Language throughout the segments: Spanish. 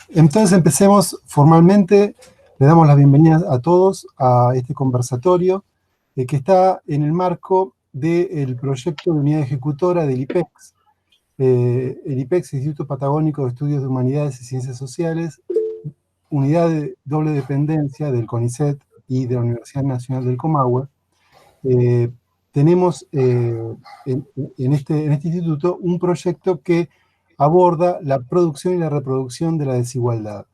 Entonces empecemos formalmente. Le damos la bienvenida a todos a este conversatorio que está en el marco del proyecto de unidad ejecutora del IPEX. El IPEX, Instituto Patagónico de Estudios de Humanidades y Ciencias Sociales, unidad de doble dependencia del CONICET y de la Universidad Nacional del Comahue. Tenemos en este instituto un proyecto que aborda la producción y la reproducción de la desigualdad.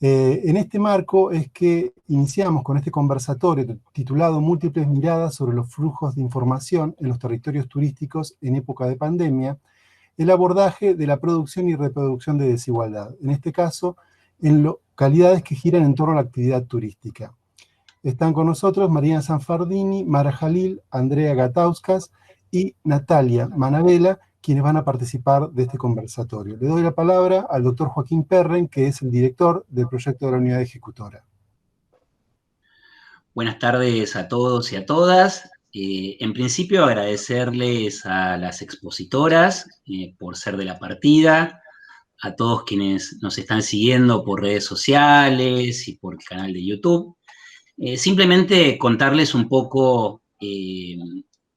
En este marco es que iniciamos con este conversatorio titulado Múltiples miradas sobre los flujos de información en los territorios turísticos en época de pandemia, el abordaje de la producción y reproducción de desigualdad, en este caso en localidades que giran en torno a la actividad turística. Están con nosotros Marina Sanfardini, Mara Jalil, Andrea Gatauskas y Natalia Manabela, quienes van a participar de este conversatorio. Le doy la palabra al doctor Joaquín Perren, que es el director del proyecto de la unidad ejecutora. Buenas tardes a todos y a todas. En principio, agradecerles a las expositoras por ser de la partida, a todos quienes nos están siguiendo por redes sociales y por el canal de YouTube. Simplemente contarles un poco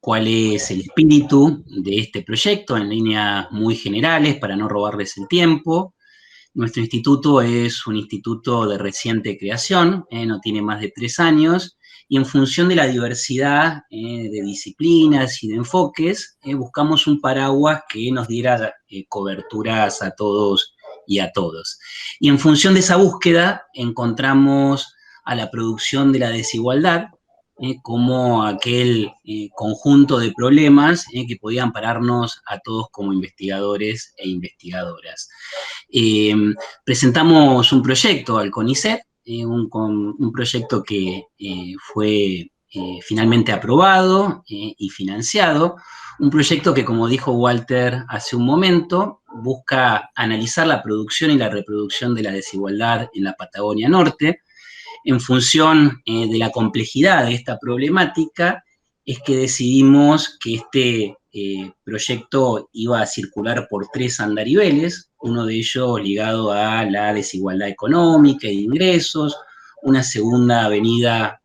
cuál es el espíritu de este proyecto en líneas muy generales para no robarles el tiempo. Nuestro instituto es un instituto de reciente creación, no tiene más de 3 años, y en función de la diversidad de disciplinas y de enfoques, buscamos un paraguas que nos diera coberturas a todos y a todos. Y en función de esa búsqueda encontramos a la producción de la desigualdad como aquel conjunto de problemas que podían pararnos a todos como investigadores e investigadoras. Presentamos un proyecto al CONICET, un proyecto que fue finalmente aprobado y financiado, un proyecto que, como dijo Walter hace un momento, busca analizar la producción y la reproducción de la desigualdad en la Patagonia Norte. En función de la complejidad de esta problemática, es que decidimos que este proyecto iba a circular por 3 andariveles, uno de ellos ligado a la desigualdad económica y de ingresos, una segunda avenida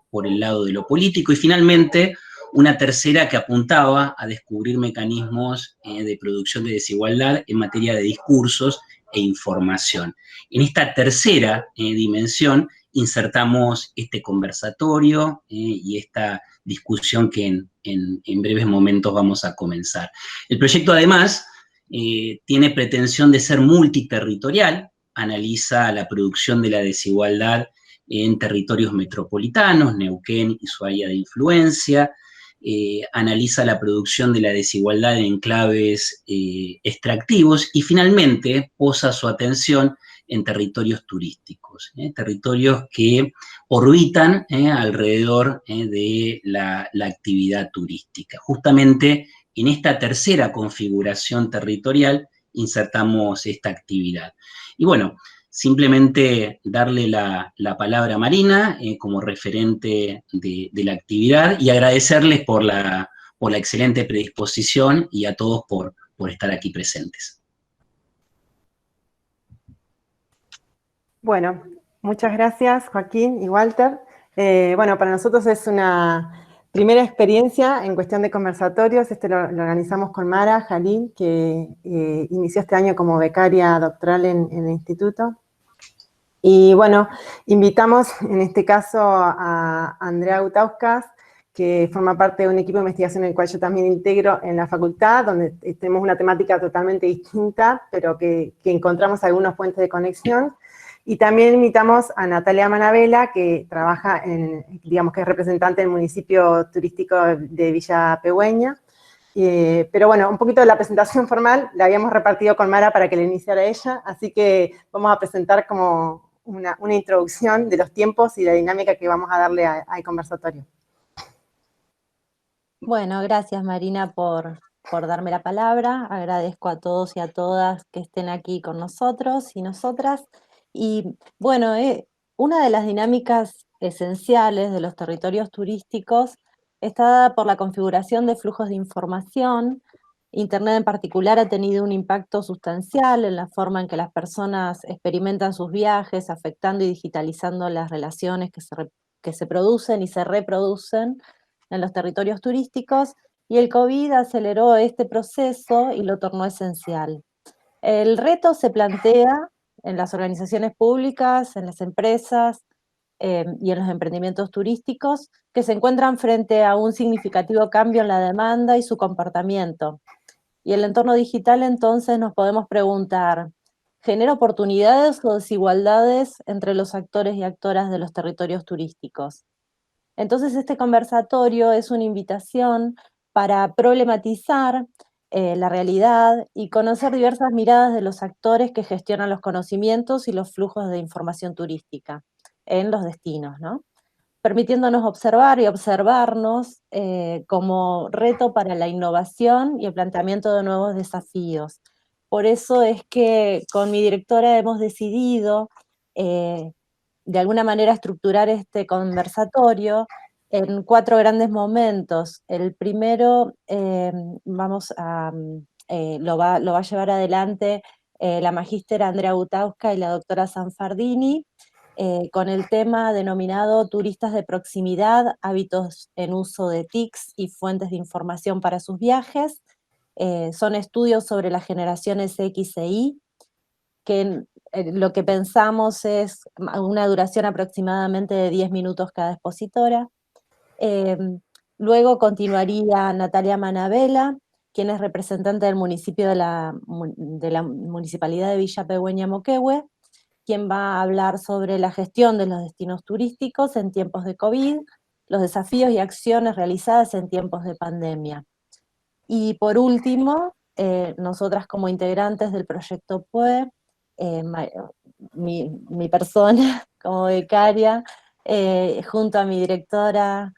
por el lado de lo político y finalmente una tercera que apuntaba a descubrir mecanismos de producción de desigualdad en materia de discursos e información. En esta tercera dimensión insertamos este conversatorio y esta discusión que en breves momentos vamos a comenzar. El proyecto, además, tiene pretensión de ser multiterritorial, analiza la producción de la desigualdad en territorios metropolitanos, Neuquén y su área de influencia, analiza la producción de la desigualdad en enclaves extractivos y finalmente posa su atención en territorios turísticos, territorios que orbitan alrededor de la actividad turística. Justamente en esta tercera configuración territorial insertamos esta actividad. Y bueno, simplemente darle la palabra a Marina como referente de la actividad y agradecerles por la excelente predisposición y a todos por estar aquí presentes. Bueno, muchas gracias Joaquín y Walter. Bueno, para nosotros es una primera experiencia en cuestión de conversatorios. Lo organizamos con Mara Jalil, que inició este año como becaria doctoral en el instituto. Y bueno, invitamos en este caso a Andrea Gutauskas, que forma parte de un equipo de investigación en el cual yo también integro en la facultad, donde tenemos una temática totalmente distinta, pero que encontramos algunos puentes de conexión. Y también invitamos a Natalia Manabela, que trabaja digamos que es representante del municipio turístico de Villa Pehuen. Pero bueno, un poquito de la presentación formal la habíamos repartido con Mara para que la iniciara ella, así que vamos a presentar como una introducción de los tiempos y la dinámica que vamos a darle al conversatorio. Bueno, gracias Marina por darme la palabra. Agradezco a todos y a todas que estén aquí con nosotros y nosotras. Y bueno, una de las dinámicas esenciales de los territorios turísticos está dada por la configuración de flujos de información Internet en particular ha tenido un impacto sustancial en la forma en que las personas experimentan sus viajes, afectando y digitalizando las relaciones que se producen y se reproducen en los territorios turísticos, y el COVID aceleró este proceso y lo tornó esencial. El reto se plantea en las organizaciones públicas, en las empresas y en los emprendimientos turísticos, que se encuentran frente a un significativo cambio en la demanda y su comportamiento. Y el entorno digital, entonces, nos podemos preguntar, ¿genera oportunidades o desigualdades entre los actores y actoras de los territorios turísticos? Entonces, este conversatorio es una invitación para problematizar la realidad y conocer diversas miradas de los actores que gestionan los conocimientos y los flujos de información turística en los destinos, ¿no? Permitiéndonos observar y observarnos como reto para la innovación y el planteamiento de nuevos desafíos. Por eso es que con mi directora hemos decidido de alguna manera estructurar este conversatorio en 4 grandes momentos. El primero lo va a llevar adelante la magíster Andrea Gutauska y la doctora Sanfardini, con el tema denominado Turistas de proximidad, hábitos en uso de TICs y fuentes de información para sus viajes. Son estudios sobre las generaciones X e Y, que lo que pensamos es una duración aproximadamente de 10 minutos cada expositora. Luego continuaría Natalia Manabela, quien es representante del municipio de la Municipalidad de Villa Pehuen, Moquehue, quien va a hablar sobre la gestión de los destinos turísticos en tiempos de COVID, los desafíos y acciones realizadas en tiempos de pandemia. Y por último, nosotras como integrantes del proyecto PUE, mi persona como becaria, junto a mi directora,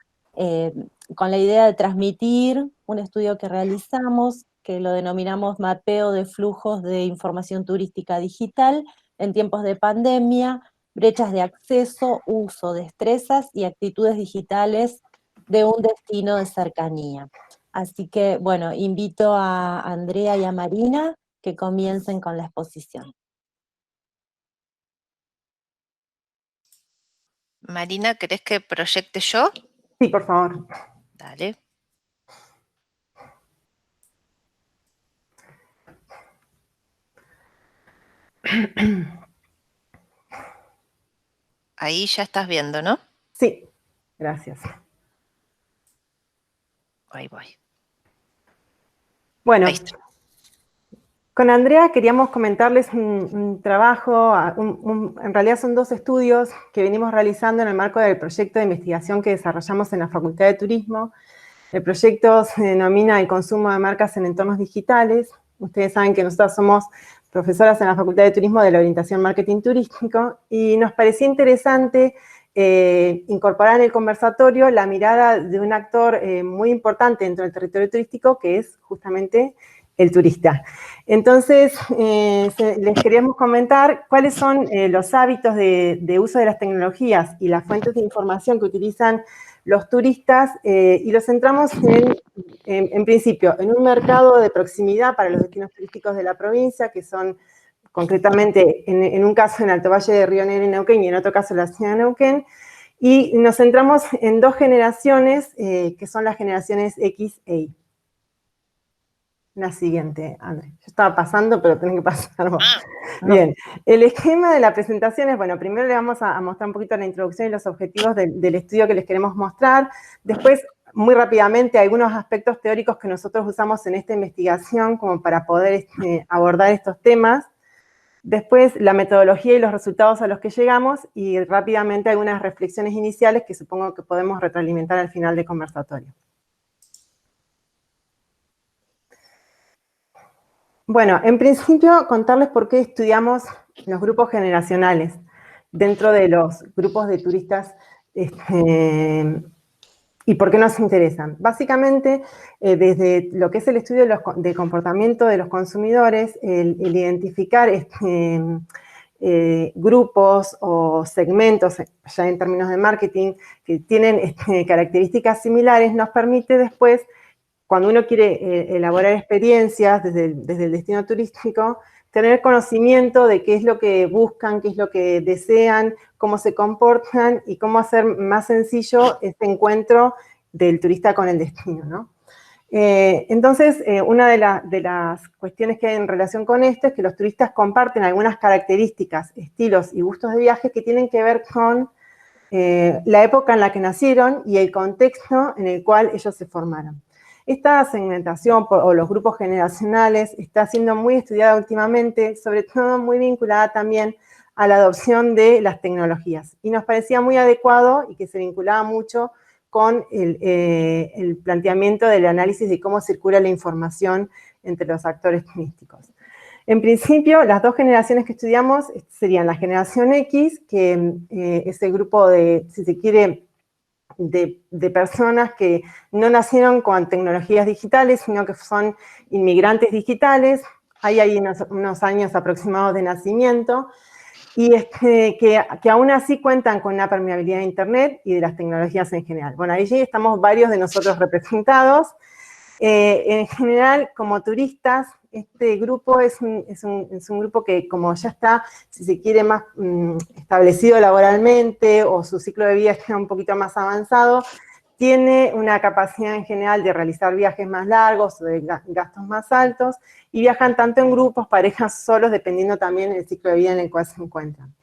con la idea de transmitir un estudio que realizamos, que lo denominamos Mapeo de Flujos de Información Turística Digital en tiempos de pandemia, brechas de acceso, uso, destrezas y actitudes digitales de un destino de cercanía. Así que, bueno, invito a Andrea y a Marina que comiencen con la exposición. Marina, ¿querés que proyecte yo? Sí, por favor. Dale. Ahí ya estás viendo, ¿no? Sí, gracias. Ahí voy. Bueno, Ahí está. con Andrea queríamos comentarles un trabajo, en realidad son 2 estudios que venimos realizando en el marco del proyecto de investigación que desarrollamos en la Facultad de Turismo. El proyecto se denomina El consumo de marcas en entornos digitales. Ustedes saben que nosotros somos profesoras en la Facultad de Turismo de la orientación marketing turístico y nos parecía interesante incorporar en el conversatorio la mirada de un actor muy importante dentro del territorio turístico, que es justamente el turista. Entonces, les queríamos comentar cuáles son los hábitos de uso de las tecnologías y las fuentes de información que utilizan los turistas, y los centramos en principio en un mercado de proximidad para los destinos turísticos de la provincia, que son concretamente, en un caso en Alto Valle de Río Negro y Neuquén, y en otro caso la ciudad de Neuquén, y nos centramos en 2 generaciones, que son las generaciones X e Y. La siguiente, André. Yo estaba pasando, pero tenés que pasar vos. Bien, el esquema de la presentación es, bueno, primero le vamos a mostrar un poquito la introducción y los objetivos del estudio que les queremos mostrar. Después, muy rápidamente, algunos aspectos teóricos que nosotros usamos en esta investigación como para poder abordar estos temas. Después, la metodología y los resultados a los que llegamos, y rápidamente algunas reflexiones iniciales que supongo que podemos retroalimentar al final del conversatorio. Bueno, en principio, contarles por qué estudiamos los grupos generacionales dentro de los grupos de turistas y por qué nos interesan. Básicamente, desde lo que es el estudio del comportamiento de los consumidores, el identificar grupos o segmentos, ya en términos de marketing, que tienen características similares, nos permite después cuando uno quiere elaborar experiencias desde el destino turístico, tener conocimiento de qué es lo que buscan, qué es lo que desean, cómo se comportan y cómo hacer más sencillo este encuentro del turista con el destino, ¿no? Entonces, una de las cuestiones que hay en relación con esto es que los turistas comparten algunas características, estilos y gustos de viaje que tienen que ver con la época en la que nacieron y el contexto en el cual ellos se formaron. Esta segmentación o los grupos generacionales está siendo muy estudiada últimamente, sobre todo muy vinculada también a la adopción de las tecnologías. Y nos parecía muy adecuado y que se vinculaba mucho con el planteamiento del análisis de cómo circula la información entre los actores turísticos. En principio, las dos generaciones que estudiamos serían la generación X, que es el grupo de, si se quiere, de personas que no nacieron con tecnologías digitales, sino que son inmigrantes digitales, hay unos años aproximados de nacimiento, y que aún así cuentan con una permeabilidad de Internet y de las tecnologías en general. Bueno, allí estamos varios de nosotros representados. En general, como turistas, este grupo es un grupo que, como ya está, si se quiere, más establecido laboralmente o su ciclo de vida está un poquito más avanzado, tiene una capacidad en general de realizar viajes más largos o de gastos más altos y viajan tanto en grupos, parejas, solos, dependiendo también del ciclo de vida en el cual se encuentran.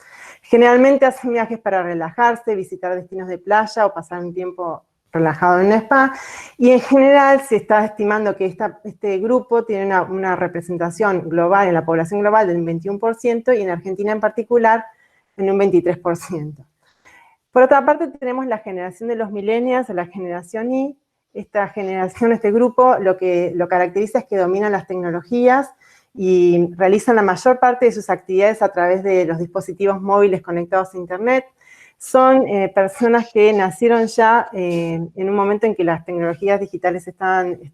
Generalmente hacen viajes para relajarse, visitar destinos de playa o pasar un tiempo relajado en un spa, y en general se está estimando que este grupo tiene una representación global en la población global del 21% y en Argentina en particular en un 23%. Por otra parte tenemos la generación de los millennials, la generación Y. Esta generación, este grupo, lo que lo caracteriza es que dominan las tecnologías y realizan la mayor parte de sus actividades a través de los dispositivos móviles conectados a Internet. Son personas que nacieron ya en un momento en que las tecnologías digitales estaban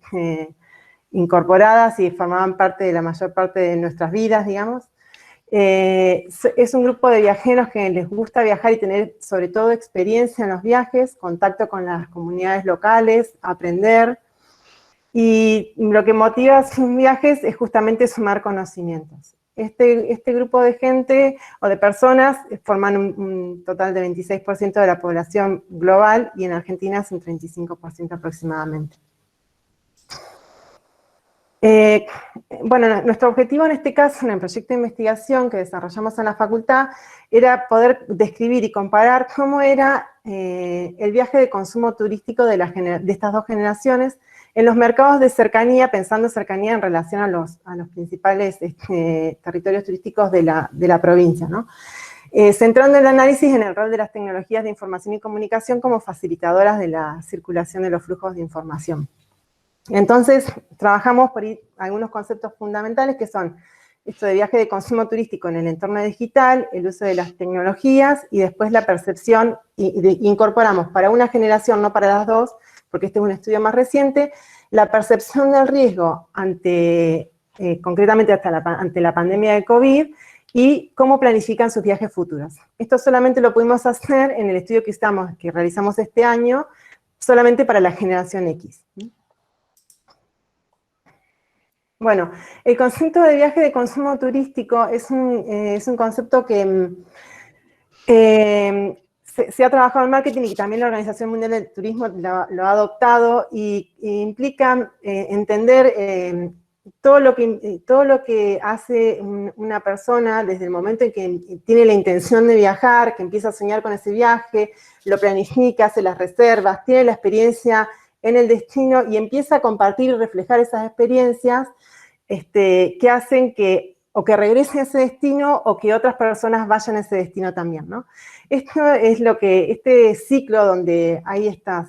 incorporadas y formaban parte de la mayor parte de nuestras vidas, digamos. Es un grupo de viajeros que les gusta viajar y tener sobre todo experiencia en los viajes, contacto con las comunidades locales, aprender. Y lo que motiva sus viajes es justamente sumar conocimientos. Este grupo de gente o de personas forman un total de 26% de la población global y en Argentina es un 35% aproximadamente. Bueno, nuestro objetivo en este caso, en el proyecto de investigación que desarrollamos en la facultad, era poder describir y comparar cómo era el viaje de consumo turístico de estas dos generaciones en los mercados de cercanía, pensando cercanía en relación a los principales territorios turísticos de la provincia, ¿no? Centrando el análisis en el rol de las tecnologías de información y comunicación como facilitadoras de la circulación de los flujos de información. Entonces, trabajamos por ahí algunos conceptos fundamentales que son esto de viaje de consumo turístico en el entorno digital, el uso de las tecnologías y después la percepción, incorporamos para una generación, no para las dos, porque este es un estudio más reciente, la percepción del riesgo concretamente ante la pandemia de COVID y cómo planifican sus viajes futuros. Esto solamente lo pudimos hacer en el estudio que realizamos este año, solamente para la generación X. Bueno, el concepto de viaje de consumo turístico es un concepto que se ha trabajado en marketing y también la Organización Mundial del Turismo lo ha adoptado y implica entender todo lo que hace una persona desde el momento en que tiene la intención de viajar, que empieza a soñar con ese viaje, lo planifica, hace las reservas, tiene la experiencia en el destino y empieza a compartir y reflejar esas experiencias que hacen que o que regrese a ese destino o que otras personas vayan a ese destino también, ¿no? Esto es este ciclo donde hay estos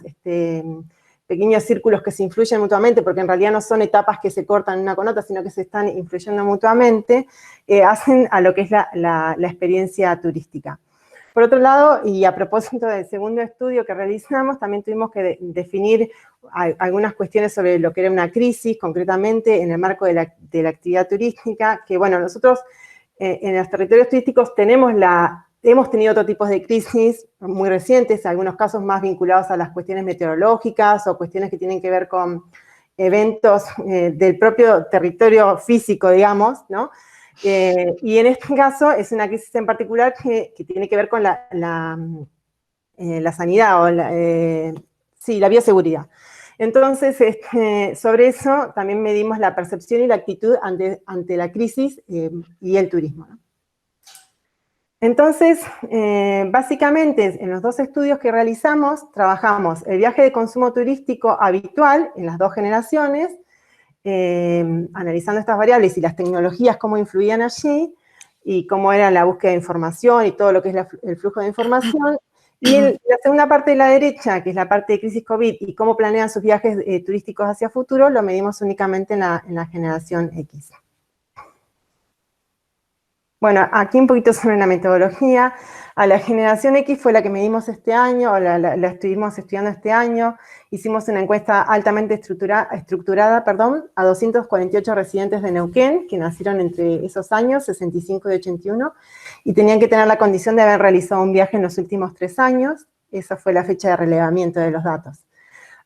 pequeños círculos que se influyen mutuamente, porque en realidad no son etapas que se cortan una con otra, sino que se están influyendo mutuamente, hacen a lo que es la experiencia turística. Por otro lado, y a propósito del segundo estudio que realizamos, también tuvimos que definir algunas cuestiones sobre lo que era una crisis, concretamente en el marco de la actividad turística, que bueno, nosotros en los territorios turísticos hemos tenido otro tipo de crisis muy recientes, algunos casos más vinculados a las cuestiones meteorológicas o cuestiones que tienen que ver con eventos del propio territorio físico, digamos, ¿no? Y en este caso es una crisis en particular que tiene que ver con la sanidad, o la bioseguridad. Entonces, sobre eso también medimos la percepción y la actitud ante la crisis y el turismo, ¿no? Entonces, básicamente, en los 2 estudios que realizamos, trabajamos el viaje de consumo turístico habitual en las 2 generaciones, analizando estas variables y las tecnologías, cómo influían allí, y cómo era la búsqueda de información y todo lo que es el flujo de información. Y en la segunda parte de la derecha, que es la parte de crisis COVID, y cómo planean sus viajes turísticos hacia futuro, lo medimos únicamente en la generación X. Bueno, aquí un poquito sobre la metodología. A la generación X fue la que medimos este año, o la estuvimos estudiando este año. Hicimos una encuesta altamente estructurada, a 248 residentes de Neuquén, que nacieron entre esos años, 65 y 81, y tenían que tener la condición de haber realizado un viaje en los últimos 3 años. Esa fue la fecha de relevamiento de los datos.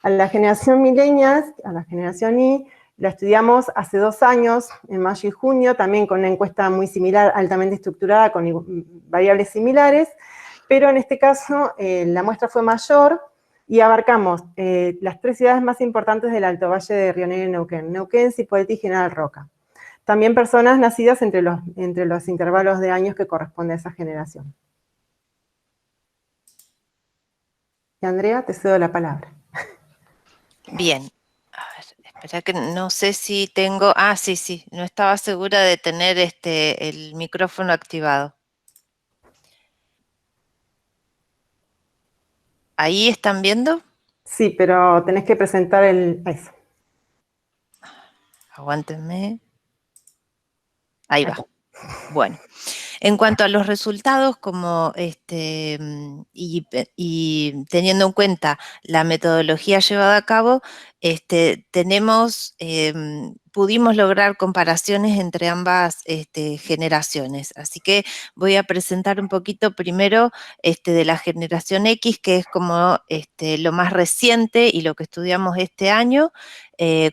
A la generación millennials, a la generación Y, la estudiamos hace 2 años, en mayo y junio, también con una encuesta muy similar, altamente estructurada, con variables similares, pero en este caso la muestra fue mayor y abarcamos las 3 ciudades más importantes del Alto Valle de Río Negro y Neuquén: Neuquén, Cipolletti y General Roca. También personas nacidas entre los intervalos de años que corresponde a esa generación. Y Andrea, te cedo la palabra. Bien. A ver, espera que no sé si tengo... sí, no estaba segura de tener el micrófono activado. ¿Ahí están viendo? Sí, pero tenés que presentar eso. Aguántenme. Ahí va. Bueno, en cuanto a los resultados, y teniendo en cuenta la metodología llevada a cabo, pudimos lograr comparaciones entre ambas generaciones. Así que voy a presentar un poquito primero de la generación X, que es como lo más reciente y lo que estudiamos este año,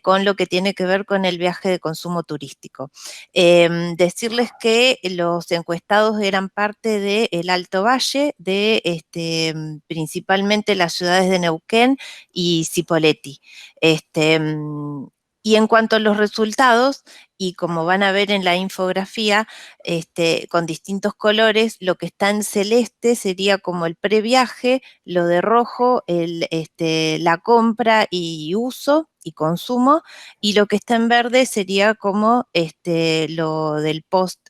con lo que tiene que ver con el viaje de consumo turístico. Decirles que los encuestados eran parte del Alto Valle, principalmente las ciudades de Neuquén y Cipolletti. Y en cuanto a los resultados, y como van a ver en la infografía, con distintos colores, lo que está en celeste sería como el previaje, lo de rojo, la compra y uso y consumo, y lo que está en verde sería como lo del post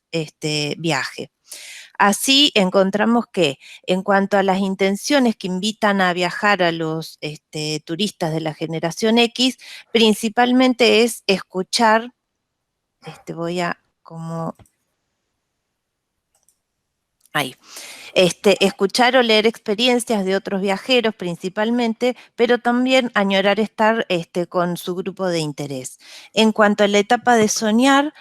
viaje. Así encontramos que en cuanto a las intenciones que invitan a viajar a los turistas de la generación X, principalmente es escuchar, voy a como... Ahí. Escuchar o leer experiencias de otros viajeros principalmente, pero también añorar estar con su grupo de interés. En cuanto a la etapa de soñar,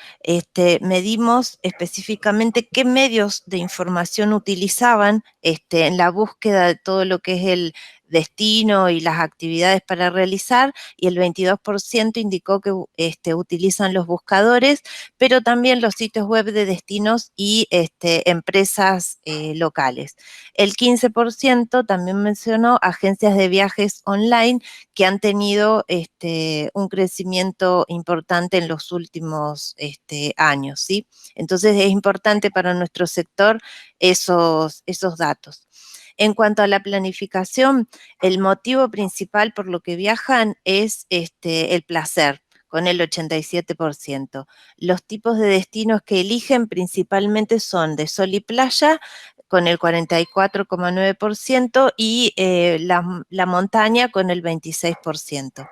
medimos específicamente qué medios de información utilizaban en la búsqueda de todo lo que es el destino y las actividades para realizar, y el 22% indicó que utilizan los buscadores, pero también los sitios web de destinos y empresas locales. El 15% también mencionó agencias de viajes online que han tenido un crecimiento importante en los últimos años, ¿sí? Entonces es importante para nuestro sector esos datos. En cuanto a la planificación, el motivo principal por lo que viajan es el placer, con el 87%. Los tipos de destinos que eligen principalmente son de sol y playa, con el 44,9%, y la montaña con el 26%.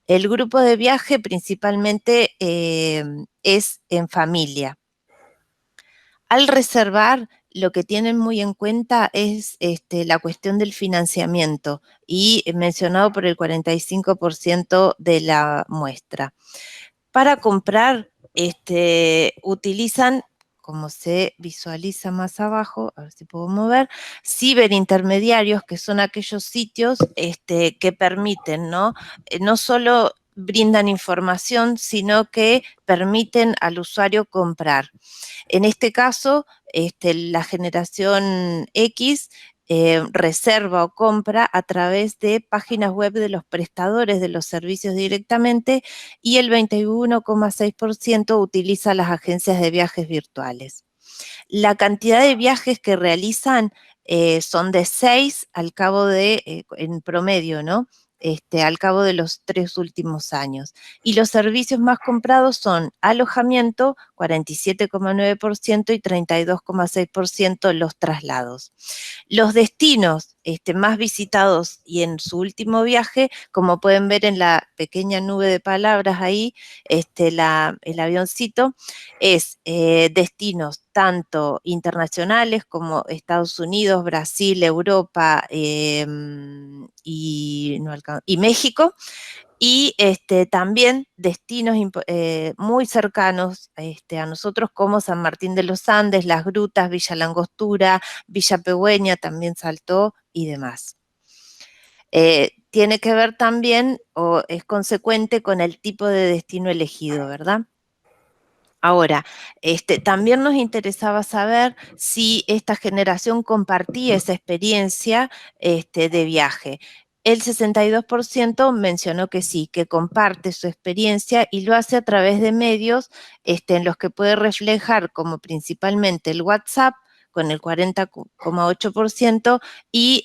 El grupo de viaje principalmente es en familia. Al reservar, lo que tienen muy en cuenta es la cuestión del financiamiento, y mencionado por el 45% de la muestra. Para comprar, utilizan, como se visualiza más abajo, a ver si puedo mover, ciberintermediarios, que son aquellos sitios que permiten, ¿no? No solo brindan información, sino que permiten al usuario comprar. En este caso, la generación X reserva o compra a través de páginas web de los prestadores de los servicios directamente, y el 21,6% utiliza las agencias de viajes virtuales. La cantidad de viajes que realizan son de 6 al cabo de, en promedio, ¿no? Al cabo de los 3 últimos años. Y los servicios más comprados son alojamiento, 47,9%, y 32,6% los traslados. Los destinos más visitados y en su último viaje, como pueden ver en la pequeña nube de palabras ahí, el avioncito, es destinos tanto internacionales como Estados Unidos, Brasil, Europa y México, y también destinos muy cercanos a nosotros, como San Martín de los Andes, Las Grutas, Villa Langostura, Villa Pehuen, también Saltó y demás. Tiene que ver también, o es consecuente con el tipo de destino elegido, ¿verdad? Ahora, también nos interesaba saber si esta generación compartía esa experiencia de viaje. El 62% mencionó que sí, que comparte su experiencia y lo hace a través de medios en los que puede reflejar, como principalmente el WhatsApp, con el 40,8%, y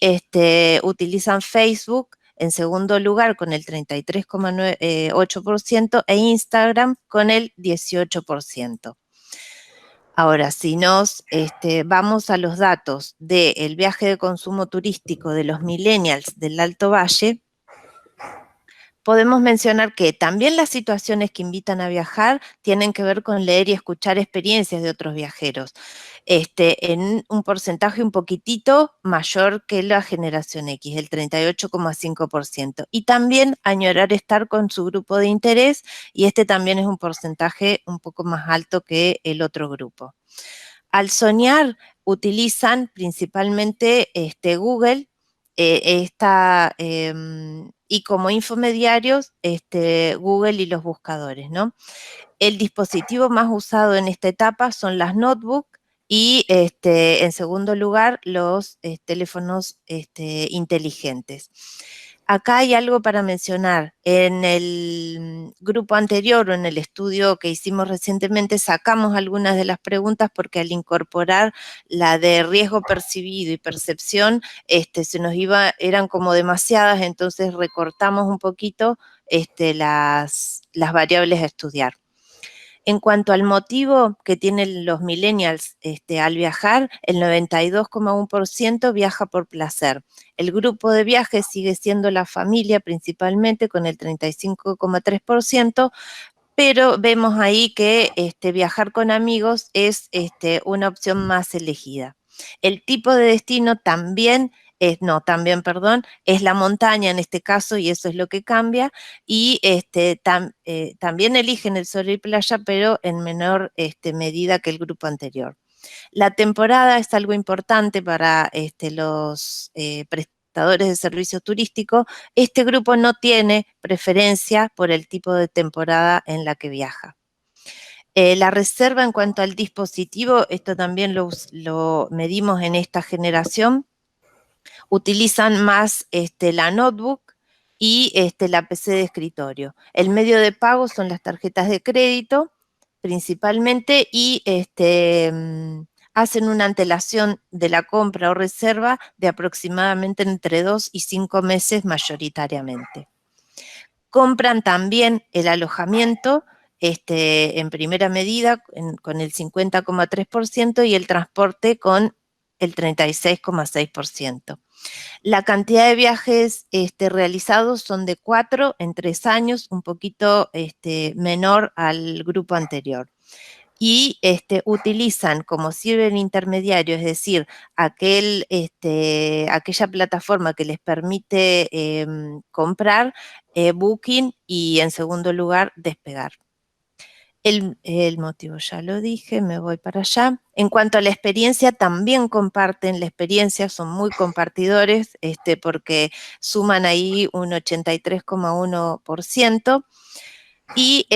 utilizan Facebook en segundo lugar con el 33,8% e Instagram con el 18%. Ahora, si nos vamos a los datos del viaje de consumo turístico de los millennials del Alto Valle, podemos mencionar que también las situaciones que invitan a viajar tienen que ver con leer y escuchar experiencias de otros viajeros, en un porcentaje un poquitito mayor que la generación X, el 38,5%. Y también añorar estar con su grupo de interés, y también es un porcentaje un poco más alto que el otro grupo. Al soñar, utilizan principalmente Google, y como infomediarios, Google y los buscadores, ¿no? El dispositivo más usado en esta etapa son las notebooks y, en segundo lugar, los teléfonos inteligentes. Acá hay algo para mencionar. En el grupo anterior o en el estudio que hicimos recientemente sacamos algunas de las preguntas porque al incorporar la de riesgo percibido y percepción, eran como demasiadas, entonces recortamos un poquito las variables a estudiar. En cuanto al motivo que tienen los millennials al viajar, el 92,1% viaja por placer. El grupo de viaje sigue siendo la familia principalmente con el 35,3%, pero vemos ahí que viajar con amigos es una opción más elegida. El tipo de destino también es la montaña en este caso, y eso es lo que cambia, y también eligen el sol y playa, pero en menor medida que el grupo anterior. La temporada es algo importante para los prestadores de servicios turísticos. Este grupo no tiene preferencia por el tipo de temporada en la que viaja. La reserva en cuanto al dispositivo, esto también lo medimos en esta generación. Utilizan más la notebook y la PC de escritorio. El medio de pago son las tarjetas de crédito principalmente, y hacen una antelación de la compra o reserva de aproximadamente entre 2 y 5 meses mayoritariamente. Compran también el alojamiento en primera medida con el 50,3% y el transporte con el 36,6%. La cantidad de viajes realizados son de 4 en 3 años, un poquito menor al grupo anterior. Y utilizan como sirven intermediario, es decir, aquella plataforma que les permite comprar, Booking, y en segundo lugar, Despegar. El motivo ya lo dije, me voy para allá. En cuanto a la experiencia, también comparten la experiencia, son muy compartidores, porque suman ahí un 83,1%. Y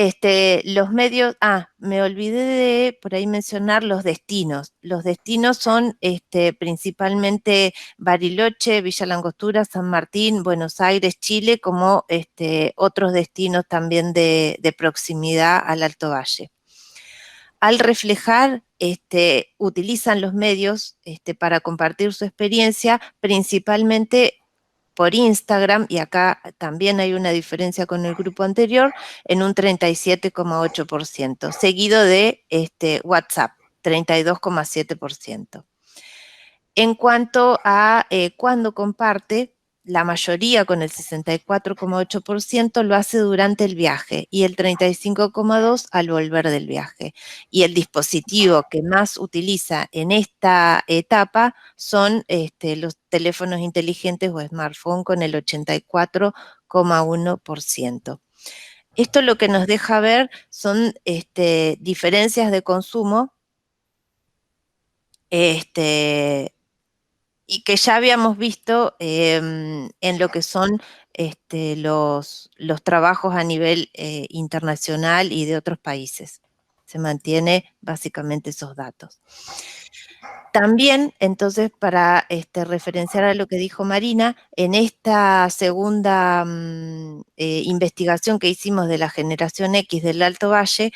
los medios, me olvidé de por ahí mencionar los destinos. Los destinos son principalmente Bariloche, Villa Langostura, San Martín, Buenos Aires, Chile, como otros destinos también de proximidad al Alto Valle. Al reflejar, utilizan los medios para compartir su experiencia, principalmente por Instagram, y acá también hay una diferencia con el grupo anterior, en un 37,8%, seguido de WhatsApp, 32,7%. En cuanto a cuándo comparte, la mayoría, con el 64,8%, lo hace durante el viaje y el 35,2% al volver del viaje. Y el dispositivo que más utiliza en esta etapa son los teléfonos inteligentes o smartphone, con el 84,1%. Esto lo que nos deja ver son diferencias de consumo y que ya habíamos visto en lo que son los trabajos a nivel internacional y de otros países. Se mantiene básicamente esos datos. También, entonces, para referenciar a lo que dijo Marina, en esta segunda investigación que hicimos de la generación X del Alto Valle,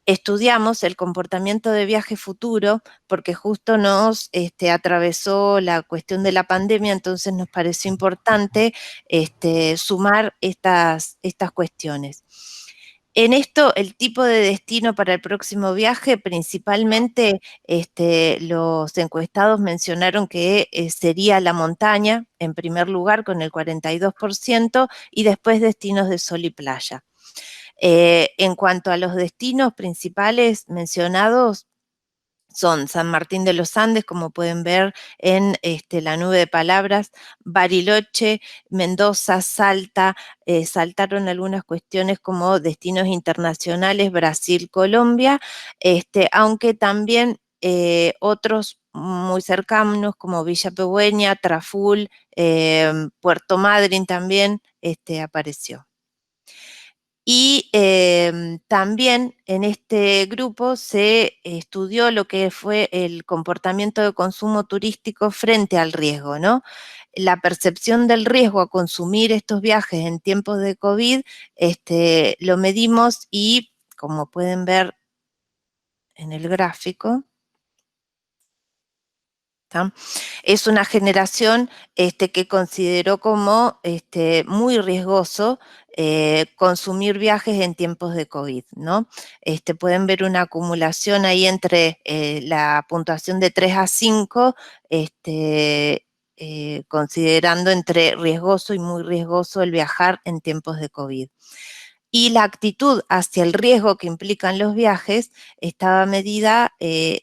estudiamos el comportamiento de viaje futuro, porque justo nos atravesó la cuestión de la pandemia, entonces nos pareció importante sumar estas cuestiones. En esto, el tipo de destino para el próximo viaje, principalmente los encuestados mencionaron que sería la montaña, en primer lugar, con el 42%, y después destinos de sol y playa. En cuanto a los destinos principales mencionados, son San Martín de los Andes, como pueden ver en la nube de palabras, Bariloche, Mendoza, Salta, saltaron algunas cuestiones como destinos internacionales, Brasil, Colombia, aunque también otros muy cercanos como Villa Peueña, Traful, Puerto Madryn también apareció. Y también en este grupo se estudió lo que fue el comportamiento de consumo turístico frente al riesgo, ¿no? La percepción del riesgo a consumir estos viajes en tiempos de COVID, lo medimos y, como pueden ver en el gráfico, ¿tá? Es una generación que consideró como muy riesgoso consumir viajes en tiempos de COVID, ¿no? Pueden ver una acumulación ahí entre la puntuación de 3 a 5, considerando entre riesgoso y muy riesgoso el viajar en tiempos de COVID. Y la actitud hacia el riesgo que implican los viajes estaba medida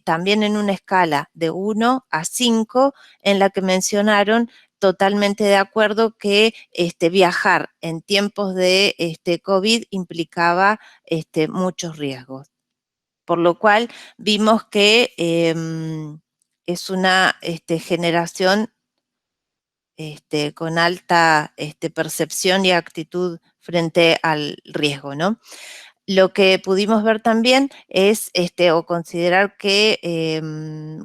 también en una escala de 1 a 5, en la que mencionaron totalmente de acuerdo que viajar en tiempos de COVID implicaba muchos riesgos. Por lo cual vimos que es una generación con alta percepción y actitud frente al riesgo, ¿no? Lo que pudimos ver también es, o considerar que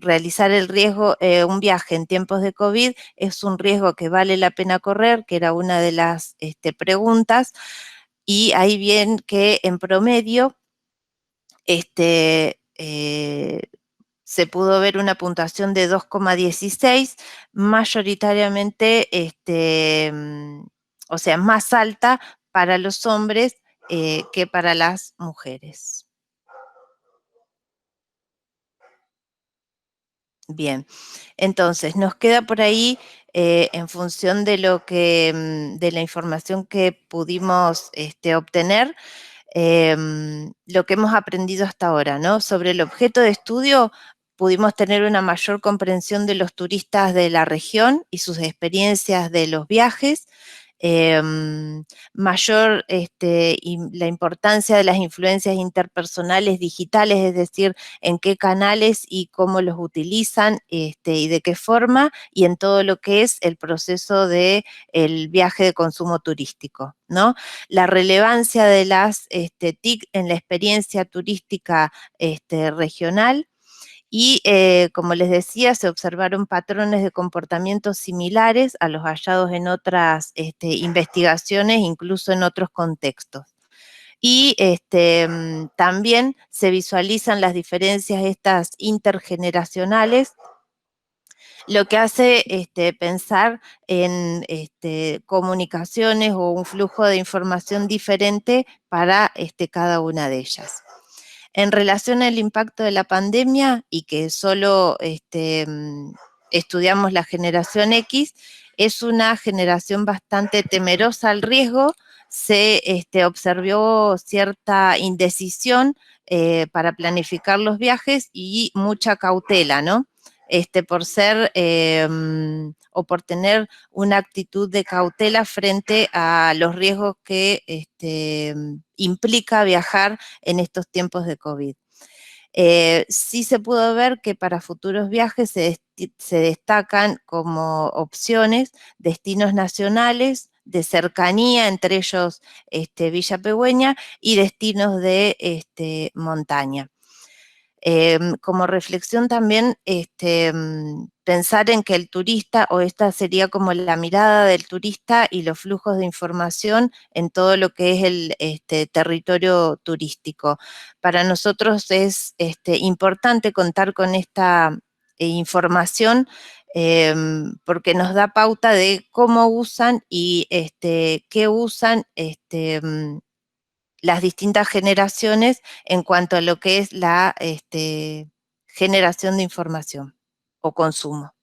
realizar el riesgo, un viaje en tiempos de COVID es un riesgo que vale la pena correr, que era una de las preguntas, y ahí bien que en promedio se pudo ver una puntuación de 2,16, mayoritariamente, o sea, más alta para los hombres que para las mujeres. Bien, entonces nos queda por ahí, en función de lo que, de la información que pudimos obtener, lo que hemos aprendido hasta ahora, ¿no? Sobre el objeto de estudio, pudimos tener una mayor comprensión de los turistas de la región y sus experiencias de los viajes. mayor la importancia de las influencias interpersonales digitales, es decir, en qué canales y cómo los utilizan y de qué forma, y en todo lo que es el proceso del viaje de consumo turístico, ¿no? La relevancia de las TIC en la experiencia turística regional. Y como les decía, se observaron patrones de comportamientos similares a los hallados en otras investigaciones, incluso en otros contextos. Y también se visualizan las diferencias estas intergeneracionales, lo que hace pensar en comunicaciones o un flujo de información diferente para cada una de ellas. En relación al impacto de la pandemia, y que solo estudiamos la generación X, es una generación bastante temerosa al riesgo. Se observó cierta indecisión para planificar los viajes y mucha cautela, ¿no? Por ser o por tener una actitud de cautela frente a los riesgos que implica viajar en estos tiempos de COVID. Sí se pudo ver que para futuros viajes se destacan como opciones destinos nacionales de cercanía, entre ellos Villa Pegüeña, y destinos de montaña. Como reflexión también pensar en que el turista, o esta sería como la mirada del turista y los flujos de información en todo lo que es el territorio turístico. Para nosotros es importante contar con esta información porque nos da pauta de cómo usan y qué usan las distintas generaciones en cuanto a lo que es la generación de información o consumo.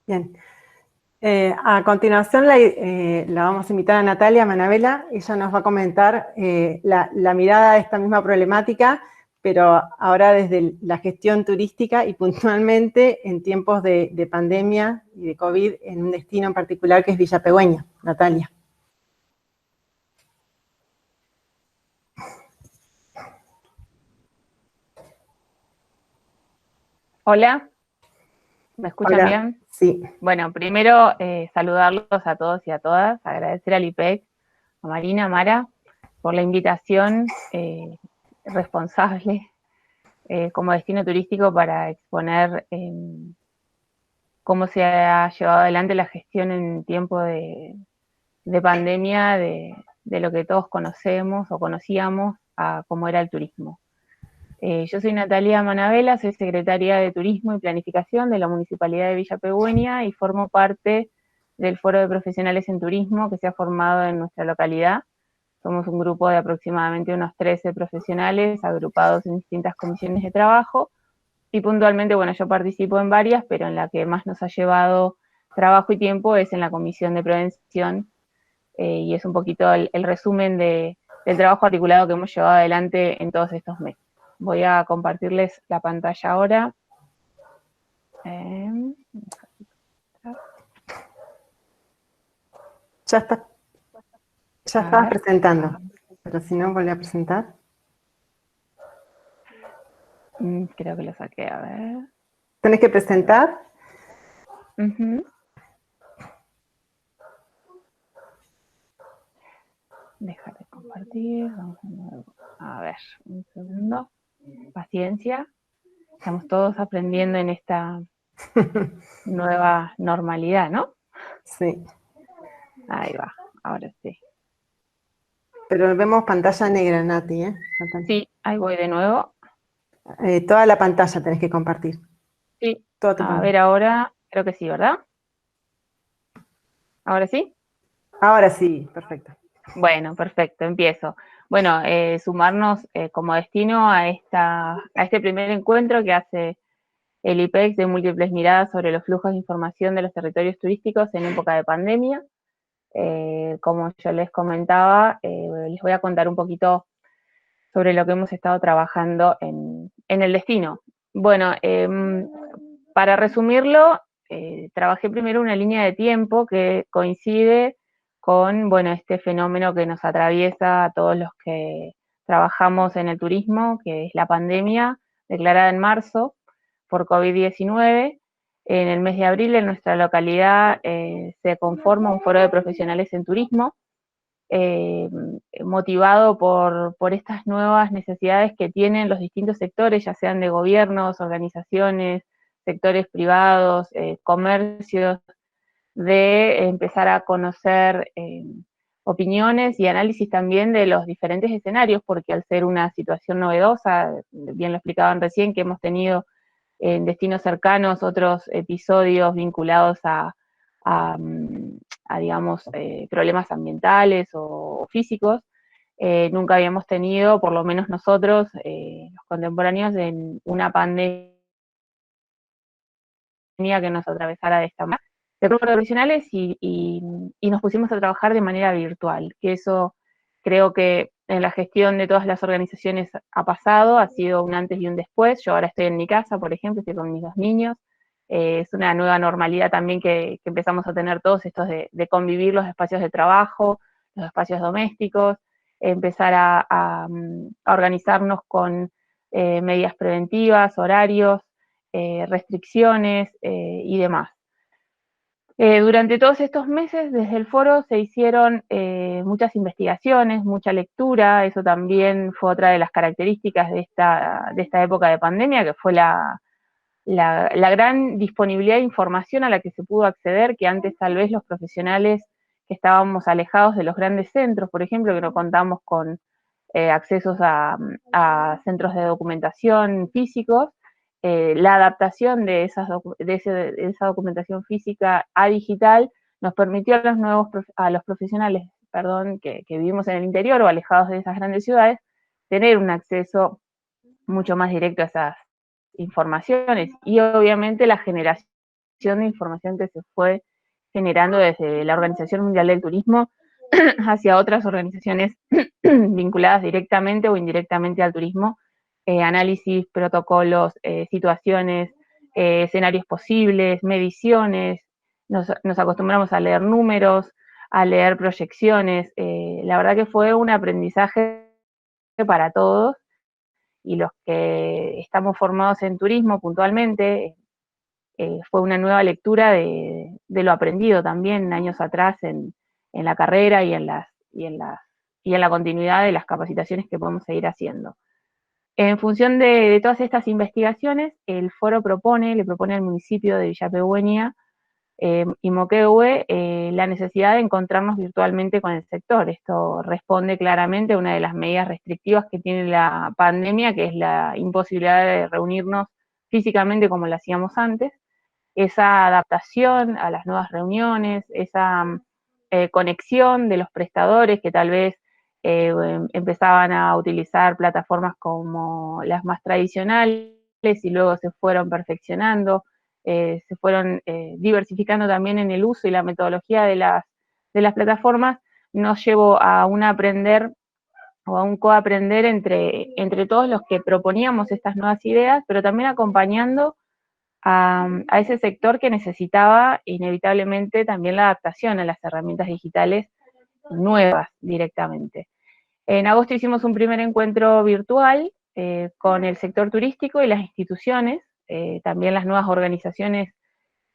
Bien. A continuación la vamos a invitar a Natalia Manabela. Ella nos va a comentar la mirada de esta misma problemática, pero ahora desde la gestión turística y puntualmente en tiempos de pandemia y de COVID en un destino en particular que es Villa Pegüeña. Natalia. Hola, ¿me escuchan Hola. bien? Sí. Bueno, primero saludarlos a todos y a todas, agradecer al IPEC, a Marina, a Mara, por la invitación responsable como destino turístico para exponer cómo se ha llevado adelante la gestión en tiempo de pandemia de lo que todos conocemos o conocíamos a cómo era el turismo. Yo soy Natalia Manabela, soy secretaria de Turismo y Planificación de la Municipalidad de Villa Pegüeña y formo parte del Foro de Profesionales en Turismo que se ha formado en nuestra localidad. Somos un grupo de aproximadamente unos 13 profesionales agrupados en distintas comisiones de trabajo y puntualmente, bueno, yo participo en varias, pero en la que más nos ha llevado trabajo y tiempo es en la Comisión de Prevención y es un poquito el resumen del trabajo articulado que hemos llevado adelante en todos estos meses. Voy a compartirles la pantalla ahora. Ya estabas presentando, pero si no, volví a presentar. Creo que lo saqué, a ver. ¿Tenés que presentar? Déjate compartir. Vamos a ver, un segundo. Paciencia. Estamos todos aprendiendo en esta nueva normalidad, ¿no? Sí. Ahí va, ahora sí. Pero vemos pantalla negra, Nati, ¿eh? Sí, ahí voy de nuevo. Toda la pantalla tenés que compartir. Sí, a ver ahora, creo que sí, ¿verdad? ¿Ahora sí? Ahora sí, perfecto. Bueno, perfecto, empiezo. Bueno, sumarnos como destino a este primer encuentro que hace el IPEC de múltiples miradas sobre los flujos de información de los territorios turísticos en época de pandemia. Como yo les comentaba, les voy a contar un poquito sobre lo que hemos estado trabajando en el destino. Bueno, para resumirlo, trabajé primero una línea de tiempo que coincide con, bueno, este fenómeno que nos atraviesa a todos los que trabajamos en el turismo, que es la pandemia declarada en marzo por COVID-19. En el mes de abril en nuestra localidad se conforma un foro de profesionales en turismo, motivado por estas nuevas necesidades que tienen los distintos sectores, ya sean de gobiernos, organizaciones, sectores privados, comercios, de empezar a conocer opiniones y análisis también de los diferentes escenarios, porque al ser una situación novedosa, bien lo explicaban recién, que hemos tenido en destinos cercanos otros episodios vinculados a digamos, problemas ambientales o físicos, nunca habíamos tenido, por lo menos nosotros, los contemporáneos, en una pandemia que nos atravesara de esta manera. De profesionales y nos pusimos a trabajar de manera virtual, que eso creo que en la gestión de todas las organizaciones ha pasado, ha sido un antes y un después. Yo ahora estoy en mi casa, por ejemplo, estoy con mis 2 niños. Es una nueva normalidad también que empezamos a tener todos estos de convivir los espacios de trabajo, los espacios domésticos, empezar a organizarnos con medidas preventivas, horarios, restricciones y demás. Durante todos estos meses, desde el foro se hicieron muchas investigaciones, mucha lectura. Eso también fue otra de las características de esta época de pandemia, que fue la gran disponibilidad de información a la que se pudo acceder, que antes tal vez los profesionales que estábamos alejados de los grandes centros, por ejemplo, que no contamos con accesos a centros de documentación físicos, la adaptación de esa documentación física a digital nos permitió a los profesionales que vivimos en el interior o alejados de esas grandes ciudades, tener un acceso mucho más directo a esas informaciones, y obviamente la generación de información que se fue generando desde la Organización Mundial del Turismo hacia otras organizaciones vinculadas directamente o indirectamente al turismo, análisis, protocolos, situaciones, escenarios posibles, mediciones. Nos acostumbramos a leer números, a leer proyecciones. La verdad que fue un aprendizaje para todos, y los que estamos formados en turismo puntualmente, fue una nueva lectura de lo aprendido también años atrás en la carrera y en la continuidad de las capacitaciones que podemos seguir haciendo. En función de todas estas investigaciones, el foro le propone al municipio de Villa Peuenia y Moquehue la necesidad de encontrarnos virtualmente con el sector. Esto responde claramente a una de las medidas restrictivas que tiene la pandemia, que es la imposibilidad de reunirnos físicamente como lo hacíamos antes. Esa adaptación a las nuevas reuniones, esa conexión de los prestadores que tal vez empezaban a utilizar plataformas como las más tradicionales y luego se fueron perfeccionando, se fueron diversificando también en el uso y la metodología de las plataformas, nos llevó a un aprender o a un coaprender entre todos los que proponíamos estas nuevas ideas, pero también acompañando a ese sector que necesitaba inevitablemente también la adaptación a las herramientas digitales nuevas directamente. En agosto hicimos un primer encuentro virtual con el sector turístico y las instituciones. También las nuevas organizaciones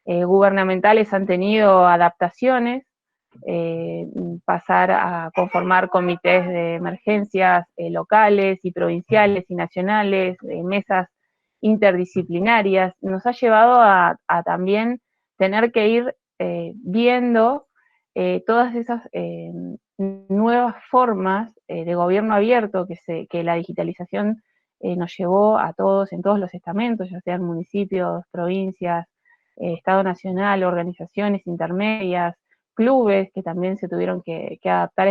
gubernamentales han tenido adaptaciones, pasar a conformar comités de emergencias locales y provinciales y nacionales, mesas interdisciplinarias, nos ha llevado a también tener que ir viendo todas esas nuevas formas de gobierno abierto que la digitalización nos llevó a todos, en todos los estamentos, ya sean municipios, provincias, Estado Nacional, organizaciones intermedias, clubes que también se tuvieron que adaptar a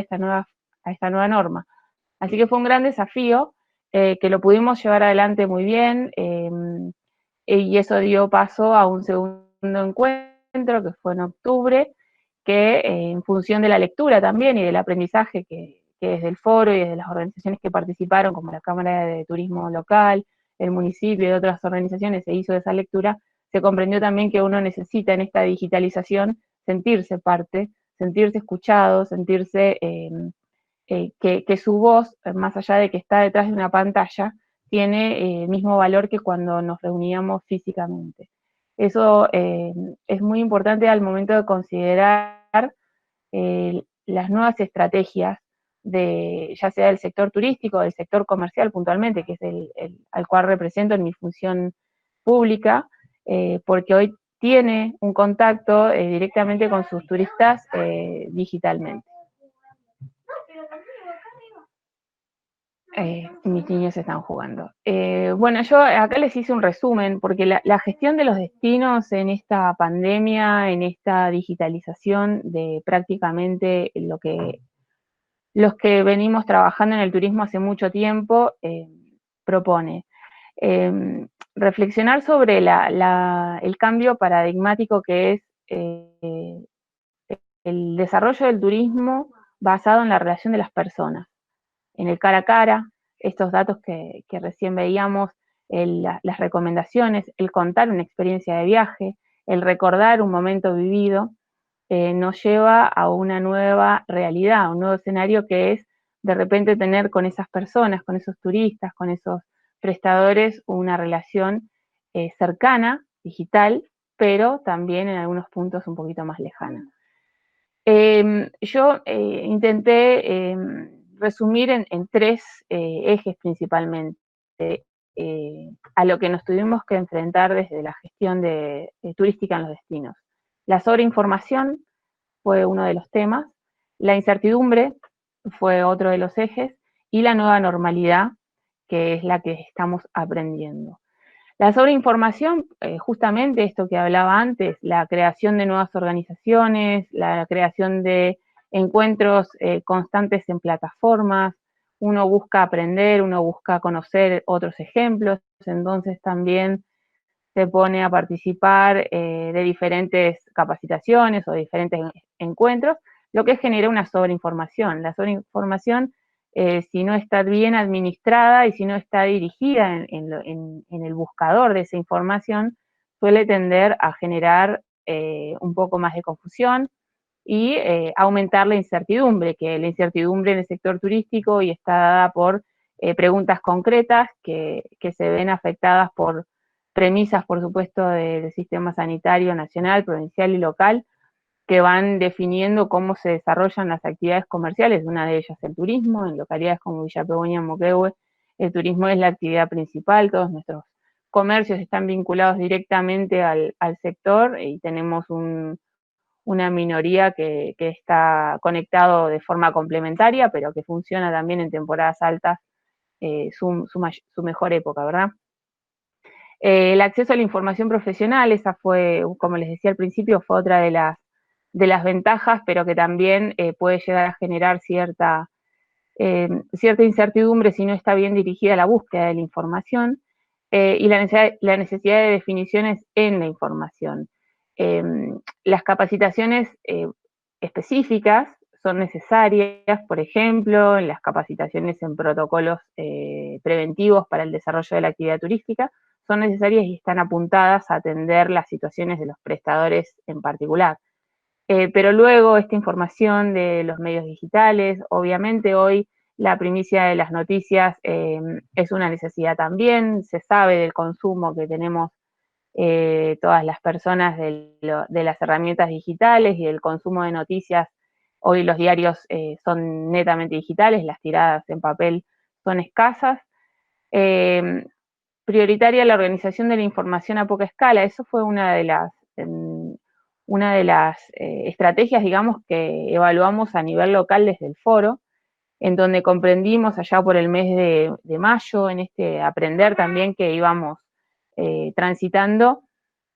esta nueva norma. Así que fue un gran desafío que lo pudimos llevar adelante muy bien, y eso dio paso a un segundo encuentro que fue en octubre, que en función de la lectura también y del aprendizaje que desde el foro y desde las organizaciones que participaron, como la Cámara de Turismo local, el municipio y otras organizaciones, se hizo esa lectura, se comprendió también que uno necesita en esta digitalización sentirse parte, sentirse escuchado, sentirse que su voz, más allá de que está detrás de una pantalla, tiene el mismo valor que cuando nos reuníamos físicamente. Eso es muy importante al momento de considerar las nuevas estrategias ya sea del sector turístico o del sector comercial puntualmente, que es al cual represento en mi función pública, porque hoy tiene un contacto directamente con sus turistas digitalmente. Mis niños están jugando. Bueno, yo acá les hice un resumen, porque la gestión de los destinos en esta pandemia, en esta digitalización de prácticamente los que venimos trabajando en el turismo hace mucho tiempo, propone reflexionar sobre el cambio paradigmático que es el desarrollo del turismo basado en la relación de las personas, en el cara a cara, estos datos que recién veíamos, las recomendaciones, el contar una experiencia de viaje, el recordar un momento vivido, nos lleva a una nueva realidad, a un nuevo escenario que es de repente tener con esas personas, con esos turistas, con esos prestadores, una relación cercana, digital, pero también en algunos puntos un poquito más lejana. Yo intenté resumir en tres ejes principalmente a lo que nos tuvimos que enfrentar desde la gestión turística en los destinos. La sobreinformación fue uno de los temas, la incertidumbre fue otro de los ejes, y la nueva normalidad, que es la que estamos aprendiendo. La sobreinformación, justamente esto que hablaba antes, la creación de nuevas organizaciones, la creación de encuentros constantes en plataformas, uno busca aprender, uno busca conocer otros ejemplos, entonces también se pone a participar de diferentes capacitaciones o diferentes encuentros, lo que genera una sobreinformación. La sobreinformación, si no está bien administrada y si no está dirigida en el buscador de esa información, suele tender a generar un poco más de confusión y aumentar la incertidumbre, que la incertidumbre en el sector turístico y está dada por preguntas concretas que se ven afectadas por premisas, por supuesto, del sistema sanitario nacional, provincial y local, que van definiendo cómo se desarrollan las actividades comerciales, una de ellas el turismo, en localidades como Villa Pehueña, Moquehue, el turismo es la actividad principal, todos nuestros comercios están vinculados directamente al sector y tenemos una minoría que está conectado de forma complementaria, pero que funciona también en temporadas altas, su mejor época, ¿verdad? El acceso a la información profesional, esa fue, como les decía al principio, fue otra de las ventajas, pero que también puede llegar a generar cierta incertidumbre si no está bien dirigida la búsqueda de la información, y la necesidad de definiciones en la información. Las capacitaciones específicas son necesarias, por ejemplo, en las capacitaciones en protocolos preventivos para el desarrollo de la actividad turística, son necesarias y están apuntadas a atender las situaciones de los prestadores en particular. Pero luego esta información de los medios digitales, obviamente hoy la primicia de las noticias es una necesidad también, se sabe del consumo que tenemos todas las personas de las herramientas digitales y del consumo de noticias. Hoy los diarios son netamente digitales, las tiradas en papel son escasas. Prioritaria la organización de la información a poca escala, eso fue una de las estrategias, digamos, que evaluamos a nivel local desde el foro, en donde comprendimos allá por el mes de mayo, en este aprender también que íbamos transitando,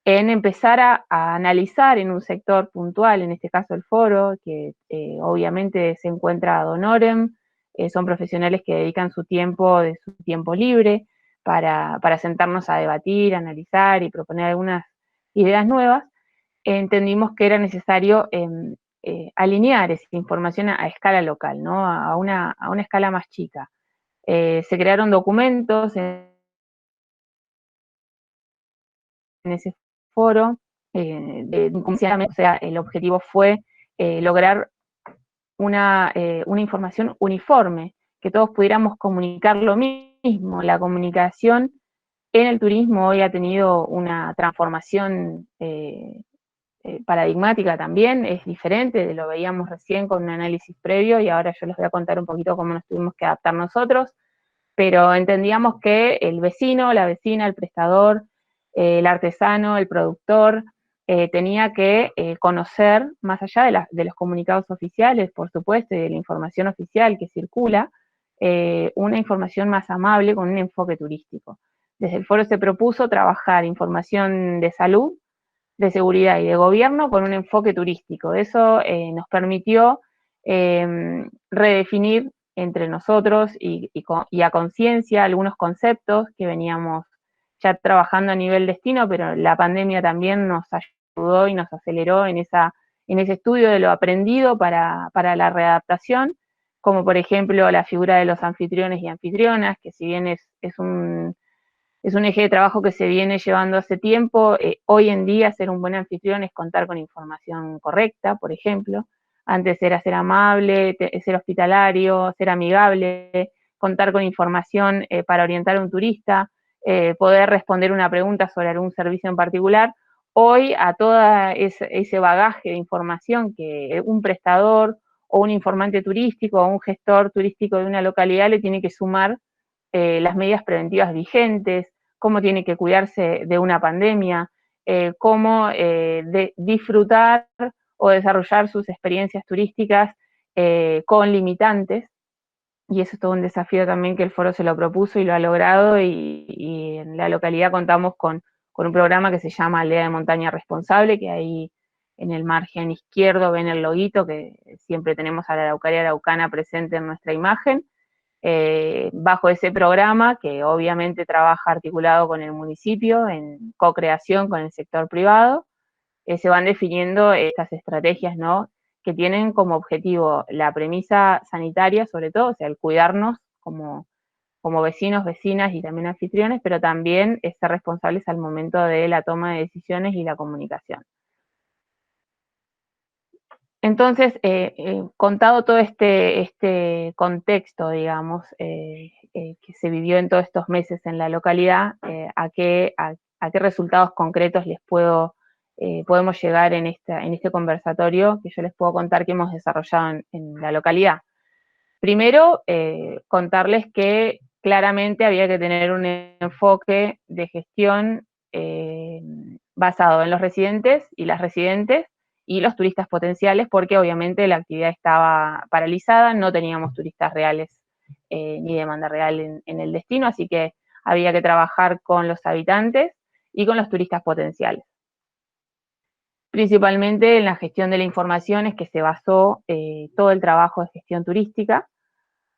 en empezar a analizar en un sector puntual, en este caso el foro, que obviamente se encuentra ad honorem, son profesionales que dedican su tiempo de su tiempo libre para sentarnos a debatir, analizar y proponer algunas ideas nuevas. Entendimos que era necesario alinear esa información a escala local, ¿no? A una escala más chica. Se crearon documentos en ese foro, o sea, el objetivo fue lograr una información uniforme, que todos pudiéramos comunicar lo mismo. La comunicación en el turismo hoy ha tenido una transformación paradigmática también, es diferente, lo veíamos recién con un análisis previo y ahora yo les voy a contar un poquito cómo nos tuvimos que adaptar nosotros, pero entendíamos que el vecino, la vecina, el prestador, el artesano, el productor, tenía que conocer, más allá de los comunicados oficiales, por supuesto, y de la información oficial que circula, una información más amable con un enfoque turístico. Desde el foro se propuso trabajar información de salud, de seguridad y de gobierno con un enfoque turístico. Eso nos permitió redefinir entre nosotros y a conciencia algunos conceptos que veníamos ya trabajando a nivel destino, pero la pandemia también nos ayudó y nos aceleró en ese estudio de lo aprendido para la readaptación, como por ejemplo la figura de los anfitriones y anfitrionas, que si bien es un eje de trabajo que se viene llevando hace tiempo. Hoy en día ser un buen anfitrión es contar con información correcta, por ejemplo. Antes era ser amable, ser hospitalario, ser amigable, contar con información para orientar a un turista, poder responder una pregunta sobre algún servicio en particular. Hoy a todo ese bagaje de información que un prestador o un informante turístico o un gestor turístico de una localidad le tiene que sumar las medidas preventivas vigentes, cómo tiene que cuidarse de una pandemia, cómo disfrutar o desarrollar sus experiencias turísticas con limitantes. Y eso es todo un desafío también que el foro se lo propuso y lo ha logrado, y en la localidad contamos con un programa que se llama Aldea de Montaña Responsable, que ahí en el margen izquierdo ven el loguito, que siempre tenemos a la Araucaria Araucana presente en nuestra imagen. Bajo ese programa, que obviamente trabaja articulado con el municipio, en co-creación con el sector privado, se van definiendo estas estrategias, ¿no?, que tienen como objetivo la premisa sanitaria, sobre todo, o sea, el cuidarnos como vecinos, vecinas y también anfitriones, pero también ser responsables al momento de la toma de decisiones y la comunicación. Entonces, contado todo este contexto, digamos, que se vivió en todos estos meses en la localidad, ¿a qué resultados concretos podemos llegar en este conversatorio que yo les puedo contar que hemos desarrollado en la localidad? Primero, contarles que claramente había que tener un enfoque de gestión basado en los residentes y las residentes y los turistas potenciales, porque obviamente la actividad estaba paralizada, no teníamos turistas reales ni demanda real en el destino, así que había que trabajar con los habitantes y con los turistas potenciales. Principalmente en la gestión de la información es que se basó todo el trabajo de gestión turística,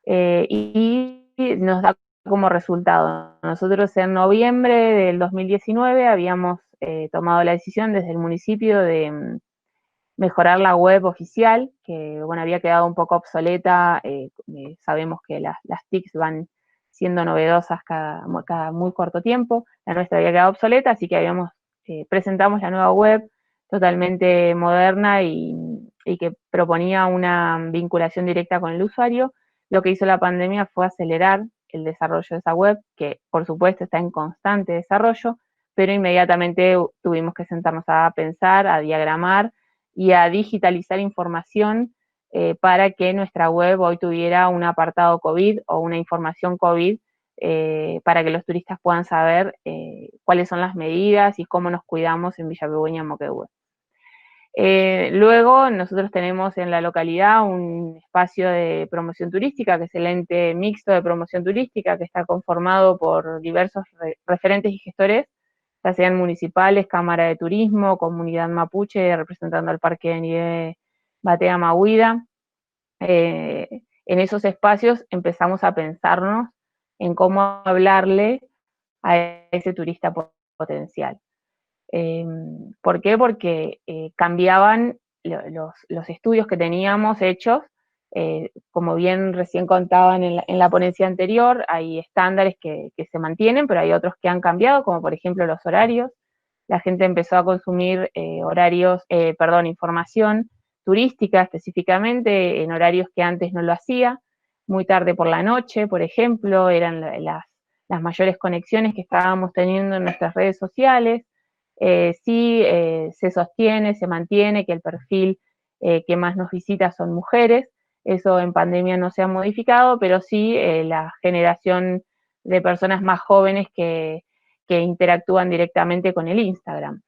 y nos da como resultado. Nosotros en noviembre del 2019 habíamos tomado la decisión desde el municipio de mejorar la web oficial, que bueno, había quedado un poco obsoleta. Sabemos que las TICs van siendo novedosas cada muy corto tiempo. La nuestra había quedado obsoleta, así que presentamos la nueva web totalmente moderna y que proponía una vinculación directa con el usuario. Lo que hizo la pandemia fue acelerar el desarrollo de esa web, que por supuesto está en constante desarrollo, pero inmediatamente tuvimos que sentarnos a pensar, a diagramar y a digitalizar información para que nuestra web hoy tuviera un apartado COVID o una información COVID para que los turistas puedan saber cuáles son las medidas y cómo nos cuidamos en Villa Begoña, Moquehue. Luego nosotros tenemos en la localidad un espacio de promoción turística, que es el ente mixto de promoción turística, que está conformado por diversos referentes y gestores, ya sean municipales, Cámara de Turismo, Comunidad Mapuche, representando al Parque de Nieve Batea Mahuida. En esos espacios empezamos a pensarnos en cómo hablarle a ese turista potencial. ¿Por qué? Porque cambiaban los estudios que teníamos hechos, como bien recién contaban en la ponencia anterior, hay estándares que se mantienen, pero hay otros que han cambiado, como por ejemplo los horarios. La gente empezó a consumir información turística específicamente en horarios que antes no lo hacía, muy tarde por la noche, por ejemplo, eran las mayores conexiones que estábamos teniendo en nuestras redes sociales. Sí, se sostiene, se mantiene que el perfil que más nos visita son mujeres. Eso en pandemia no se ha modificado, pero sí la generación de personas más jóvenes que interactúan directamente con el Instagram.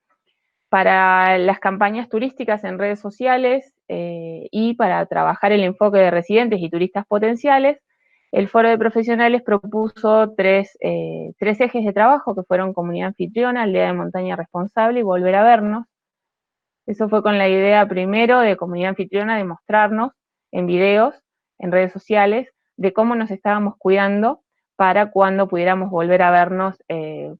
Para las campañas turísticas en redes sociales y para trabajar el enfoque de residentes y turistas potenciales, el Foro de Profesionales propuso tres ejes de trabajo que fueron comunidad anfitriona, aldea de montaña responsable y volver a vernos. Eso fue con la idea primero de comunidad anfitriona de mostrarnos en videos, en redes sociales, de cómo nos estábamos cuidando para cuando pudiéramos volver a vernos,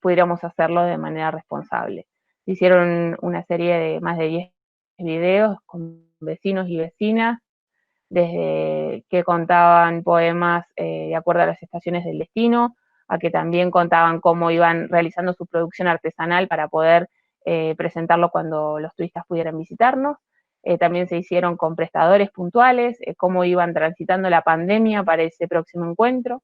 pudiéramos hacerlo de manera responsable. Se hicieron una serie de más de 10 videos con vecinos y vecinas, desde que contaban poemas de acuerdo a las estaciones del destino, a que también contaban cómo iban realizando su producción artesanal para poder presentarlo cuando los turistas pudieran visitarnos. También se hicieron con prestadores puntuales, cómo iban transitando la pandemia para ese próximo encuentro.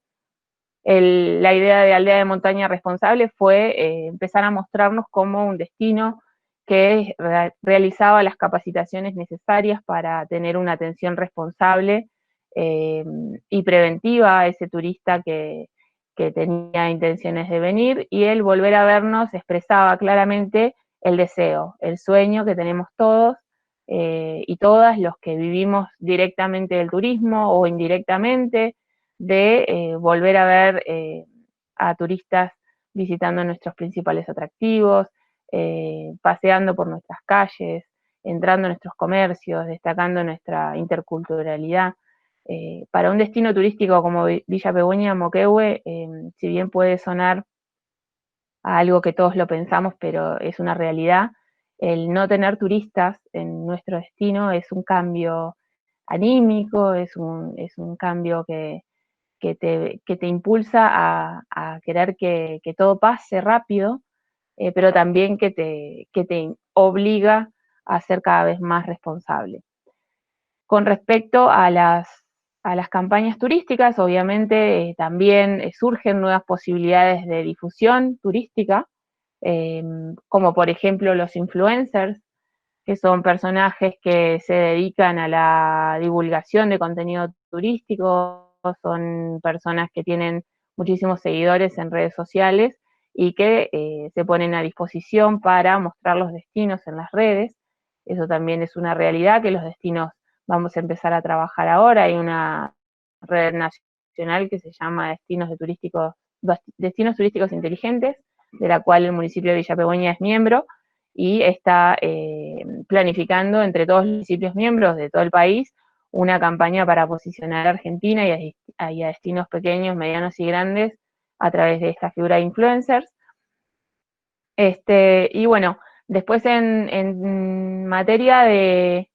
La idea de Aldea de Montaña Responsable fue empezar a mostrarnos como un destino que realizaba las capacitaciones necesarias para tener una atención responsable y preventiva a ese turista que tenía intenciones de venir, y el volver a vernos expresaba claramente el deseo, el sueño que tenemos todos y todas los que vivimos directamente del turismo o indirectamente, de volver a ver a turistas visitando nuestros principales atractivos, paseando por nuestras calles, entrando a nuestros comercios, destacando nuestra interculturalidad. Para un destino turístico como Villa Pegüeña, Moquehue, si bien puede sonar a algo que todos lo pensamos, pero es una realidad, el no tener turistas en nuestro destino es un cambio anímico, es un cambio que te impulsa a querer que todo pase rápido, pero también que te obliga a ser cada vez más responsable. Con respecto a las campañas turísticas, obviamente también surgen nuevas posibilidades de difusión turística, como por ejemplo los influencers, que son personajes que se dedican a la divulgación de contenido turístico, son personas que tienen muchísimos seguidores en redes sociales y que se ponen a disposición para mostrar los destinos en las redes. Eso también es una realidad que los destinos vamos a empezar a trabajar ahora. Hay una red nacional que se llama Destinos Turísticos Inteligentes, de la cual el municipio de Villa Pegüeña es miembro, y está planificando entre todos los municipios miembros de todo el país una campaña para posicionar a Argentina y a destinos pequeños, medianos y grandes a través de esta figura de influencers. Y bueno, después en materia de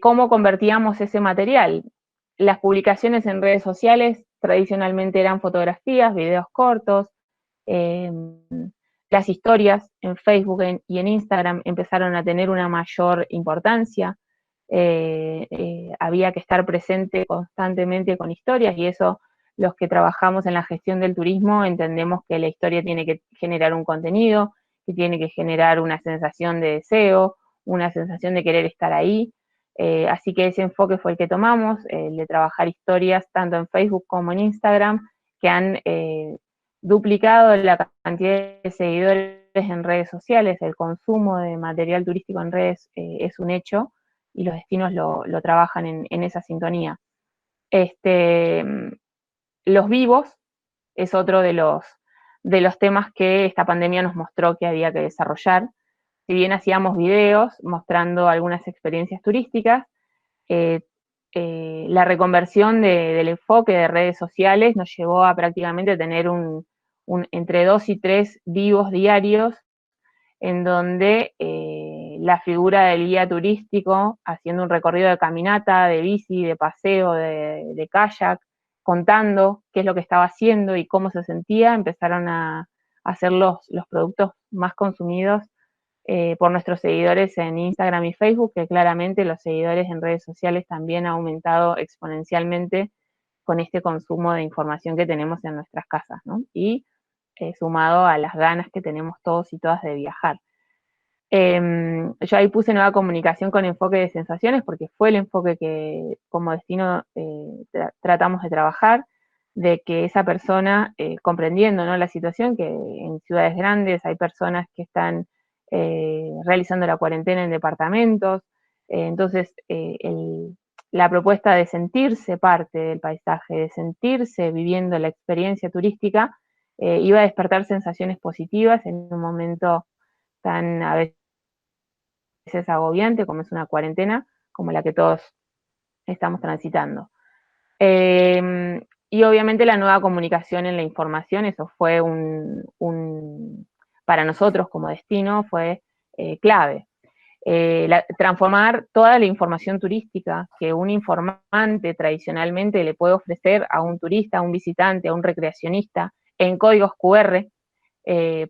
cómo convertíamos ese material, las publicaciones en redes sociales tradicionalmente eran fotografías, videos cortos, las historias en Facebook y en Instagram empezaron a tener una mayor importancia. Había que estar presente constantemente con historias, y eso los que trabajamos en la gestión del turismo entendemos que la historia tiene que generar un contenido, que tiene que generar una sensación de deseo, una sensación de querer estar ahí. Así que ese enfoque fue el que tomamos, de trabajar historias tanto en Facebook como en Instagram, que han duplicado la cantidad de seguidores en redes sociales. El consumo de material turístico en redes es un hecho, y los destinos lo trabajan en esa sintonía. Los vivos es otro de los temas que esta pandemia nos mostró que había que desarrollar. Si bien hacíamos videos mostrando algunas experiencias turísticas, la reconversión del enfoque de redes sociales nos llevó a prácticamente tener entre 2 y 3 vivos diarios, en donde la figura del guía turístico haciendo un recorrido de caminata, de bici, de paseo, de kayak, contando qué es lo que estaba haciendo y cómo se sentía, empezaron a hacer los productos más consumidos por nuestros seguidores en Instagram y Facebook, que claramente los seguidores en redes sociales también han aumentado exponencialmente con este consumo de información que tenemos en nuestras casas, ¿no? Y sumado a las ganas que tenemos todos y todas de viajar. Yo ahí puse nueva comunicación con enfoque de sensaciones, porque fue el enfoque que como destino tratamos de trabajar, de que esa persona, comprendiendo, ¿no?, la situación, que en ciudades grandes hay personas que están realizando la cuarentena en departamentos, entonces la propuesta de sentirse parte del paisaje, de sentirse viviendo la experiencia turística, iba a despertar sensaciones positivas en un momento tan a veces agobiante como es una cuarentena, como la que todos estamos transitando. Y obviamente la nueva comunicación en la información, eso fue para nosotros como destino fue clave. Transformar toda la información turística que un informante tradicionalmente le puede ofrecer a un turista, a un visitante, a un recreacionista, en códigos QR,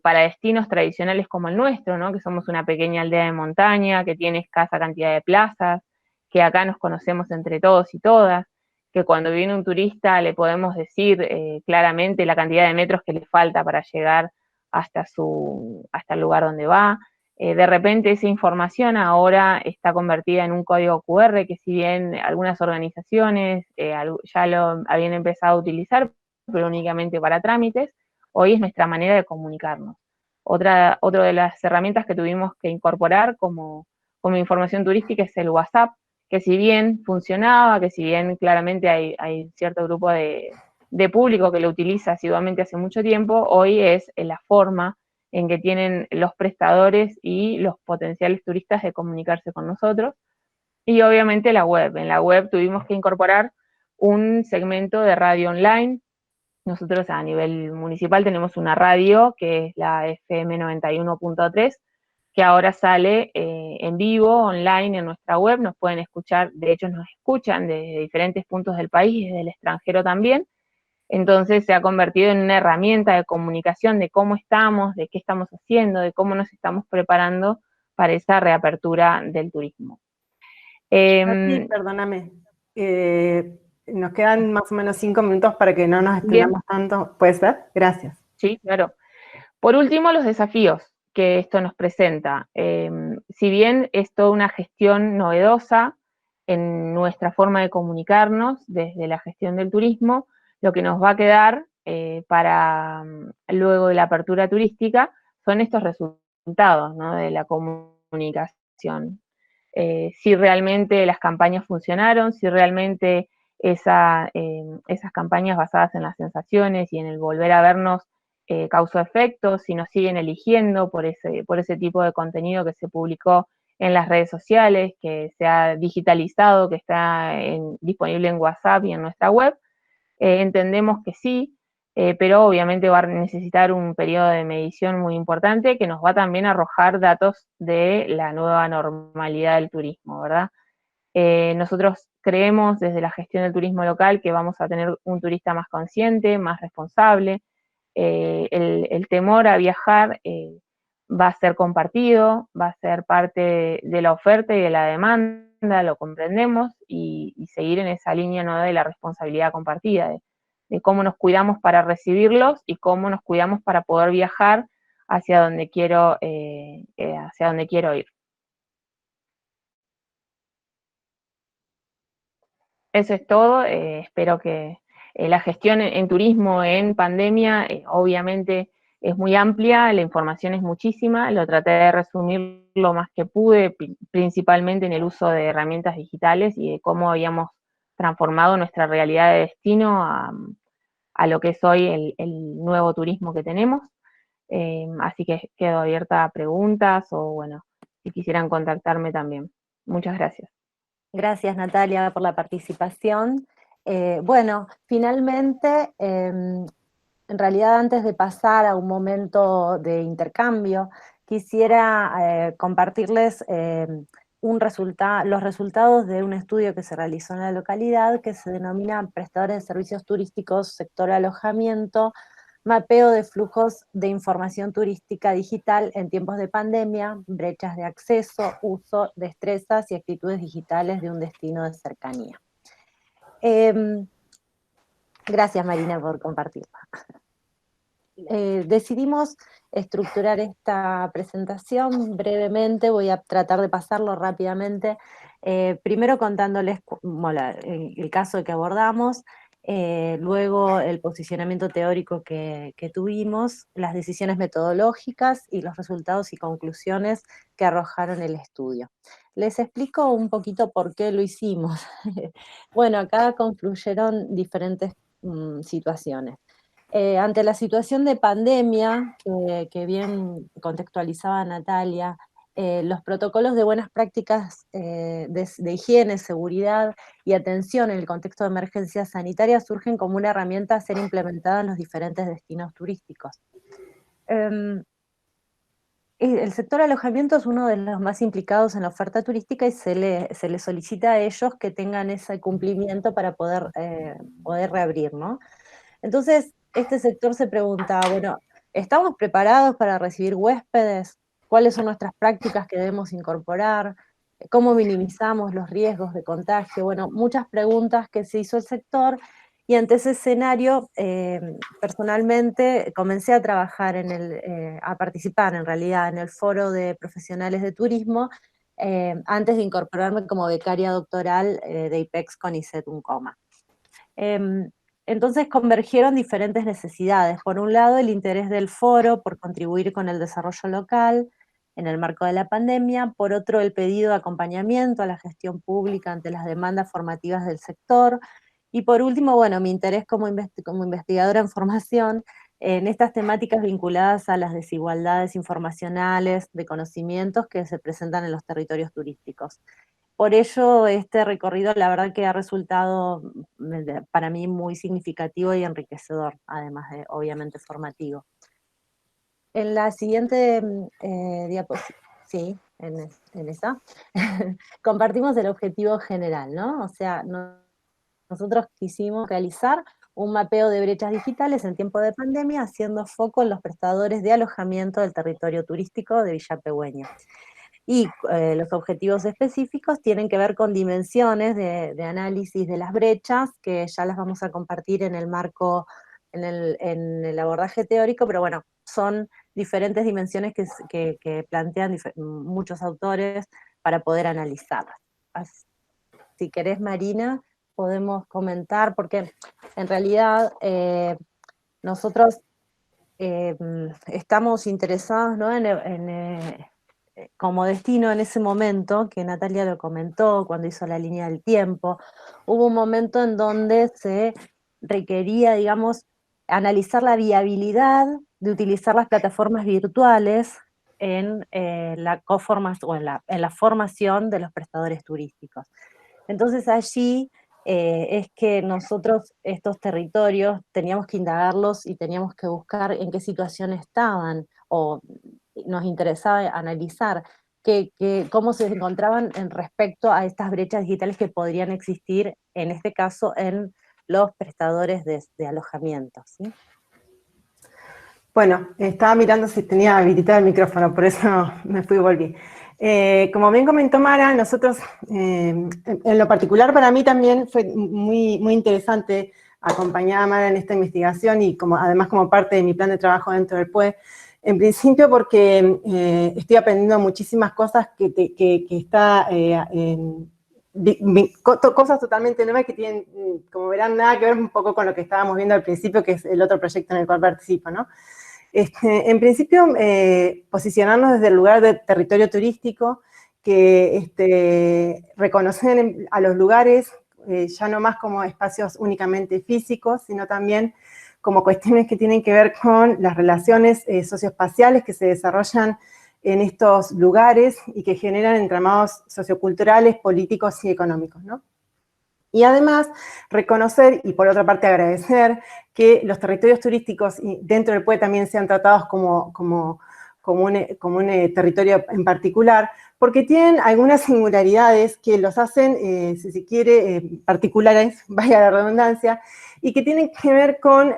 para destinos tradicionales como el nuestro, ¿no?, que somos una pequeña aldea de montaña, que tiene escasa cantidad de plazas, que acá nos conocemos entre todos y todas, que cuando viene un turista le podemos decir claramente la cantidad de metros que le falta para llegar hasta el lugar donde va. De repente esa información ahora está convertida en un código QR, que si bien algunas organizaciones ya lo habían empezado a utilizar, pero únicamente para trámites, hoy es nuestra manera de comunicarnos. Otra de las herramientas que tuvimos que incorporar como información turística es el WhatsApp, que si bien funcionaba, que si bien claramente hay cierto grupo de público que lo utiliza asiduamente hace mucho tiempo, hoy es la forma en que tienen los prestadores y los potenciales turistas de comunicarse con nosotros. Y obviamente la web. En la web tuvimos que incorporar un segmento de radio online. Nosotros a nivel municipal tenemos una radio que es la FM 91.3, que ahora sale en vivo, online en nuestra web. Nos pueden escuchar, de hecho nos escuchan desde diferentes puntos del país y desde el extranjero también. Entonces se ha convertido en una herramienta de comunicación de cómo estamos, de qué estamos haciendo, de cómo nos estamos preparando para esa reapertura del turismo. Perdóname. Nos quedan más o menos 5 minutos para que no nos extendamos tanto. ¿Puede ser? Gracias. Sí, claro. Por último, los desafíos que esto nos presenta. Si bien es toda una gestión novedosa en nuestra forma de comunicarnos desde la gestión del turismo, lo que nos va a quedar para luego de la apertura turística son estos resultados, ¿no?, de la comunicación. Si realmente las campañas funcionaron, si realmente esas campañas basadas en las sensaciones y en el volver a vernos causó efecto, si nos siguen eligiendo por ese tipo de contenido que se publicó en las redes sociales, que se ha digitalizado, que está disponible en WhatsApp y en nuestra web. Entendemos que sí, pero obviamente va a necesitar un periodo de medición muy importante que nos va también a arrojar datos de la nueva normalidad del turismo, ¿verdad? Nosotros creemos desde la gestión del turismo local que vamos a tener un turista más consciente, más responsable. El temor a viajar va a ser compartido, va a ser parte de la oferta y de la demanda, lo comprendemos, y seguir en esa línea, ¿no?, de la responsabilidad compartida, de cómo nos cuidamos para recibirlos y cómo nos cuidamos para poder viajar hacia donde quiero ir. Eso es todo. Espero que la gestión en turismo en pandemia obviamente es muy amplia, la información es muchísima, lo traté de resumir lo más que pude, principalmente en el uso de herramientas digitales y de cómo habíamos transformado nuestra realidad de destino a lo que es hoy el nuevo turismo que tenemos. Así que quedo abierta a preguntas o, bueno, si quisieran contactarme también. Muchas gracias. Gracias, Natalia, por la participación. Bueno, finalmente, en realidad antes de pasar a un momento de intercambio, quisiera compartirles los resultados de un estudio que se realizó en la localidad que se denomina Prestadores de Servicios Turísticos, Sector Alojamiento, mapeo de flujos de información turística digital en tiempos de pandemia, brechas de acceso, uso, destrezas y actitudes digitales de un destino de cercanía. Gracias, Marina, por compartirla. Decidimos estructurar esta presentación brevemente, voy a tratar de pasarlo rápidamente, primero contándoles el caso que abordamos, luego el posicionamiento teórico que tuvimos, las decisiones metodológicas y los resultados y conclusiones que arrojaron el estudio. Les explico un poquito por qué lo hicimos. Bueno, acá confluyeron diferentes situaciones. Ante la situación de pandemia, que bien contextualizaba Natalia, los protocolos de buenas prácticas de higiene, seguridad y atención en el contexto de emergencia sanitaria surgen como una herramienta a ser implementada en los diferentes destinos turísticos. El sector alojamiento es uno de los más implicados en la oferta turística y se le solicita a ellos que tengan ese cumplimiento para poder reabrir, ¿no? Entonces, este sector se pregunta, bueno, ¿estamos preparados para recibir huéspedes? ¿Cuáles son nuestras prácticas que debemos incorporar? ¿Cómo minimizamos los riesgos de contagio? Bueno, muchas preguntas que se hizo el sector, y ante ese escenario, personalmente comencé a trabajar a participar en realidad en el foro de profesionales de turismo, antes de incorporarme como becaria doctoral de IPEX CONICET UNCOMA. Entonces convergieron diferentes necesidades. Por un lado, el interés del foro por contribuir con el desarrollo local en el marco de la pandemia. Por otro, el pedido de acompañamiento a la gestión pública ante las demandas formativas del sector. Y por último, bueno, mi interés como investigadora en formación en estas temáticas vinculadas a las desigualdades informacionales, de conocimientos que se presentan en los territorios turísticos. Por ello, este recorrido la verdad que ha resultado para mí muy significativo y enriquecedor, además de obviamente formativo. En la siguiente diapositiva, sí, en esa, compartimos el objetivo general, ¿no? O sea, nosotros quisimos realizar un mapeo de brechas digitales en tiempo de pandemia, haciendo foco en los prestadores de alojamiento del territorio turístico de Villa Pehuen. Y los objetivos específicos tienen que ver con dimensiones de análisis de las brechas, que ya las vamos a compartir en el marco, en el abordaje teórico, pero bueno, son diferentes dimensiones que plantean muchos autores para poder analizarlas. Si querés, Marina, podemos comentar, porque en realidad nosotros estamos interesados, ¿no? Como destino en ese momento, que Natalia lo comentó cuando hizo la línea del tiempo, hubo un momento en donde se requería, digamos, analizar la viabilidad de utilizar las plataformas virtuales en la formación de los prestadores turísticos. Entonces allí es que nosotros estos territorios teníamos que indagarlos y teníamos que buscar en qué situación estaban, o nos interesaba analizar cómo se encontraban en respecto a estas brechas digitales que podrían existir, en este caso, en los prestadores de alojamiento, ¿sí? Bueno, estaba mirando si tenía habilitado el micrófono, por eso me fui y volví. Como bien comentó Mara, nosotros, en lo particular para mí también fue muy, muy interesante acompañar a Mara en esta investigación y además como parte de mi plan de trabajo dentro del PUE. En principio porque estoy aprendiendo muchísimas cosas cosas totalmente nuevas que tienen, como verán, nada que ver un poco con lo que estábamos viendo al principio, que es el otro proyecto en el cual participo, ¿no? En principio, posicionarnos desde el lugar de territorio turístico, que reconocer a los lugares ya no más como espacios únicamente físicos, sino también como cuestiones que tienen que ver con las relaciones socioespaciales que se desarrollan en estos lugares y que generan entramados socioculturales, políticos y económicos, ¿no? Y además, reconocer y por otra parte agradecer que los territorios turísticos dentro del PUE también sean tratados como como un territorio en particular, porque tienen algunas singularidades que los hacen, si se quiere, particulares, vaya la redundancia, y que tienen que ver con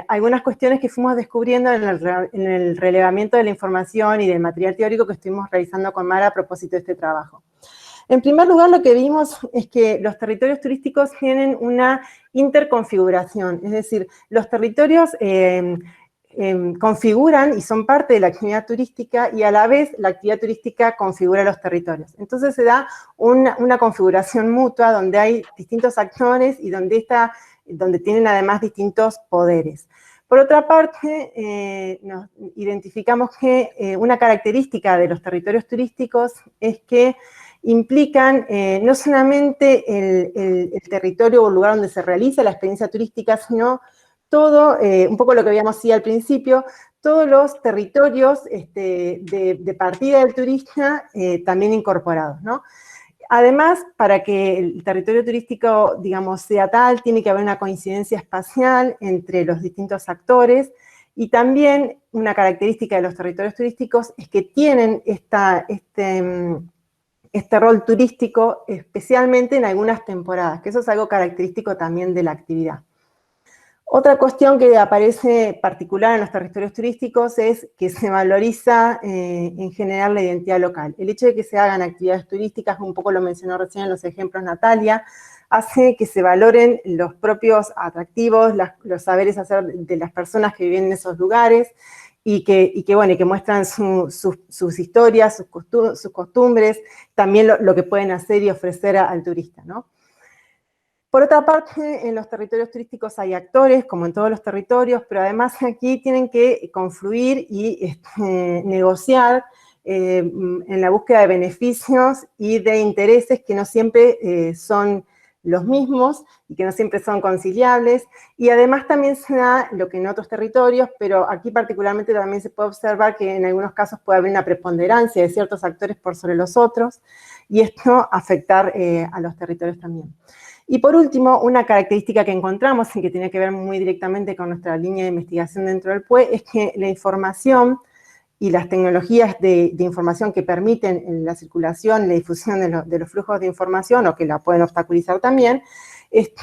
algunas cuestiones que fuimos descubriendo en el relevamiento de la información y del material teórico que estuvimos realizando con Mara a propósito de este trabajo. En primer lugar, lo que vimos es que los territorios turísticos tienen una interconfiguración, es decir, los territorios configuran y son parte de la actividad turística y a la vez la actividad turística configura los territorios. Entonces se da una configuración mutua donde hay distintos actores y donde tienen además distintos poderes. Por otra parte, nos identificamos que una característica de los territorios turísticos es que implican no solamente el territorio o el lugar donde se realiza la experiencia turística, sino todo, un poco lo que habíamos dicho al principio, todos los territorios de partida del turista también incorporados, ¿no? Además, para que el territorio turístico, digamos, sea tal, tiene que haber una coincidencia espacial entre los distintos actores y también una característica de los territorios turísticos es que tienen este rol turístico, especialmente en algunas temporadas, que eso es algo característico también de la actividad. Otra cuestión que aparece particular en los territorios turísticos es que se valoriza en general la identidad local. El hecho de que se hagan actividades turísticas, un poco lo mencionó recién en los ejemplos Natalia, hace que se valoren los propios atractivos, los saberes hacer de las personas que viven en esos lugares, y que muestran sus historias, sus costumbres, también lo que pueden hacer y ofrecer al turista, ¿no? Por otra parte, en los territorios turísticos hay actores, como en todos los territorios, pero además aquí tienen que confluir y negociar en la búsqueda de beneficios y de intereses que no siempre son los mismos y que no siempre son conciliables, y además también se da lo que en otros territorios, pero aquí particularmente también se puede observar que en algunos casos puede haber una preponderancia de ciertos actores por sobre los otros, y esto afectar a los territorios también. Y por último, una característica que encontramos y que tiene que ver muy directamente con nuestra línea de investigación dentro del PUE es que la información y las tecnologías de información que permiten la circulación, la difusión de los flujos de información o que la pueden obstaculizar también, es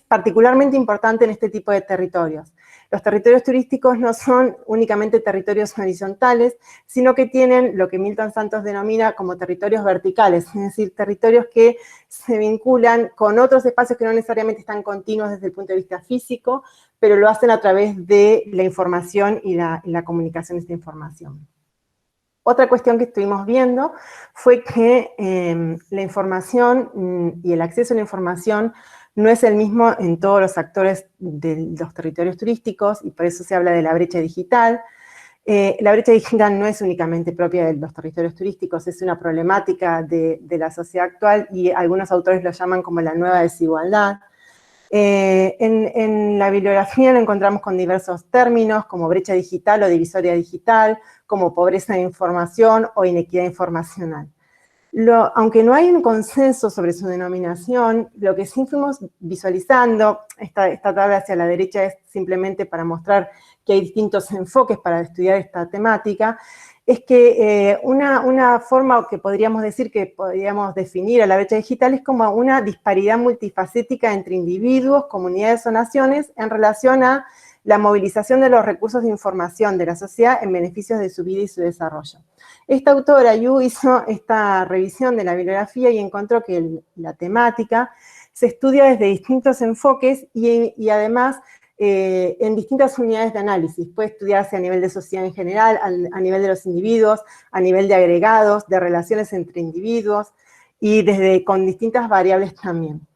particularmente importante en este tipo de territorios. Los territorios turísticos no son únicamente territorios horizontales, sino que tienen lo que Milton Santos denomina como territorios verticales, es decir, territorios que se vinculan con otros espacios que no necesariamente están continuos desde el punto de vista físico, pero lo hacen a través de la información y la comunicación de esta información. Otra cuestión que estuvimos viendo fue que la información y el acceso a la información no es el mismo en todos los actores de los territorios turísticos, y por eso se habla de la brecha digital. La brecha digital no es únicamente propia de los territorios turísticos, es una problemática de la sociedad actual, y algunos autores lo llaman como la nueva desigualdad. En la bibliografía lo encontramos con diversos términos, como brecha digital o divisoria digital, como pobreza de información o inequidad informacional. Aunque no hay un consenso sobre su denominación, lo que sí fuimos visualizando, esta tabla hacia la derecha es simplemente para mostrar que hay distintos enfoques para estudiar esta temática, es que una forma que podríamos decir que podríamos definir a la brecha digital es como una disparidad multifacética entre individuos, comunidades o naciones en relación a la movilización de los recursos de información de la sociedad en beneficios de su vida y su desarrollo. Esta autora, Yu, hizo esta revisión de la bibliografía y encontró que la temática se estudia desde distintos enfoques y además en distintas unidades de análisis. Puede estudiarse a nivel de sociedad en general, a nivel de los individuos, a nivel de agregados, de relaciones entre individuos y con distintas variables también.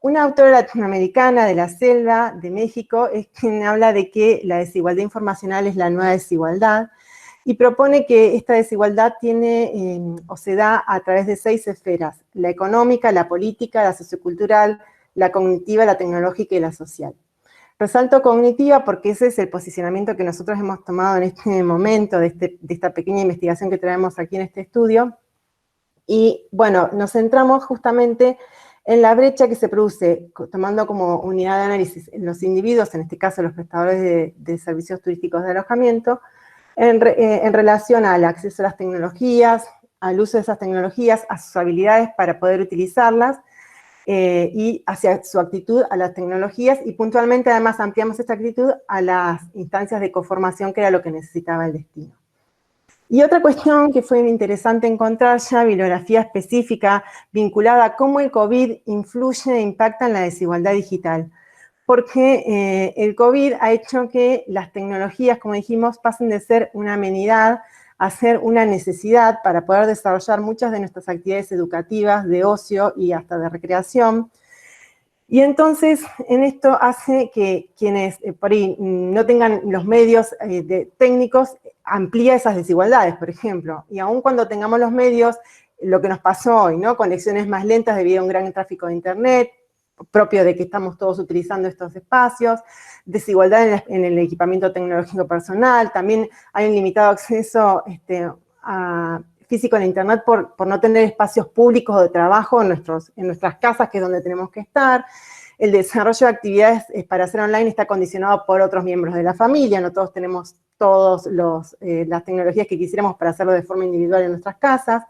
Una autora latinoamericana de la Selva, de México, es quien habla de que la desigualdad informacional es la nueva desigualdad y propone que esta desigualdad tiene o se da a través de 6 esferas: la económica, la política, la sociocultural, la cognitiva, la tecnológica y la social. Resalto cognitiva porque ese es el posicionamiento que nosotros hemos tomado en este momento de esta pequeña investigación que traemos aquí en este estudio. Y bueno, nos centramos justamente en la brecha que se produce, tomando como unidad de análisis en los individuos, en este caso los prestadores de servicios turísticos de alojamiento, en relación al acceso a las tecnologías, al uso de esas tecnologías, a sus habilidades para poder utilizarlas, y hacia su actitud a las tecnologías, y puntualmente además ampliamos esta actitud a las instancias de coformación, que era lo que necesitaba el destino. Y otra cuestión que fue interesante encontrar ya, bibliografía específica vinculada a cómo el COVID influye e impacta en la desigualdad digital. Porque el COVID ha hecho que las tecnologías, como dijimos, pasen de ser una amenidad a ser una necesidad para poder desarrollar muchas de nuestras actividades educativas, de ocio y hasta de recreación. Y entonces, en esto hace que quienes por ahí no tengan los medios técnicos, amplía esas desigualdades, por ejemplo. Y aun cuando tengamos los medios, lo que nos pasó hoy, ¿no? Conexiones más lentas debido a un gran tráfico de internet, propio de que estamos todos utilizando estos espacios, desigualdad en el equipamiento tecnológico personal, también hay un limitado acceso físico a la internet por no tener espacios públicos de trabajo en nuestras casas, que es donde tenemos que estar. El desarrollo de actividades para hacer online está condicionado por otros miembros de la familia, no todos tenemos las tecnologías que quisiéramos para hacerlo de forma individual en nuestras casas.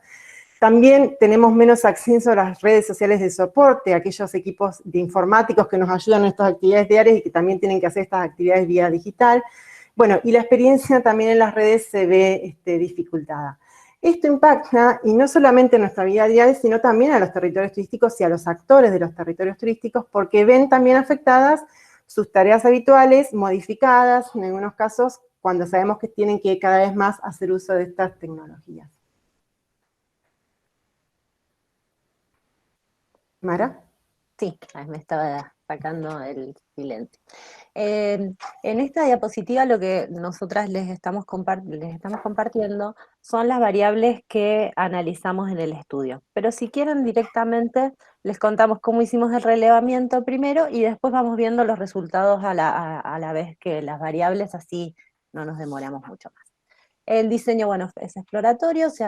También tenemos menos acceso a las redes sociales de soporte, a aquellos equipos de informáticos que nos ayudan en estas actividades diarias y que también tienen que hacer estas actividades vía digital. Bueno, y la experiencia también en las redes se ve dificultada. Esto impacta, y no solamente en nuestra vida diaria, sino también a los territorios turísticos y a los actores de los territorios turísticos, porque ven también afectadas sus tareas habituales, modificadas, en algunos casos, cuando sabemos que tienen que cada vez más hacer uso de estas tecnologías. ¿Mara? Sí, me estaba sacando el silencio. En esta diapositiva lo que nosotras les estamos compartiendo son las variables que analizamos en el estudio. Pero si quieren directamente les contamos cómo hicimos el relevamiento primero y después vamos viendo los resultados a la vez que las variables, así no nos demoramos mucho más. El diseño, bueno, es exploratorio, se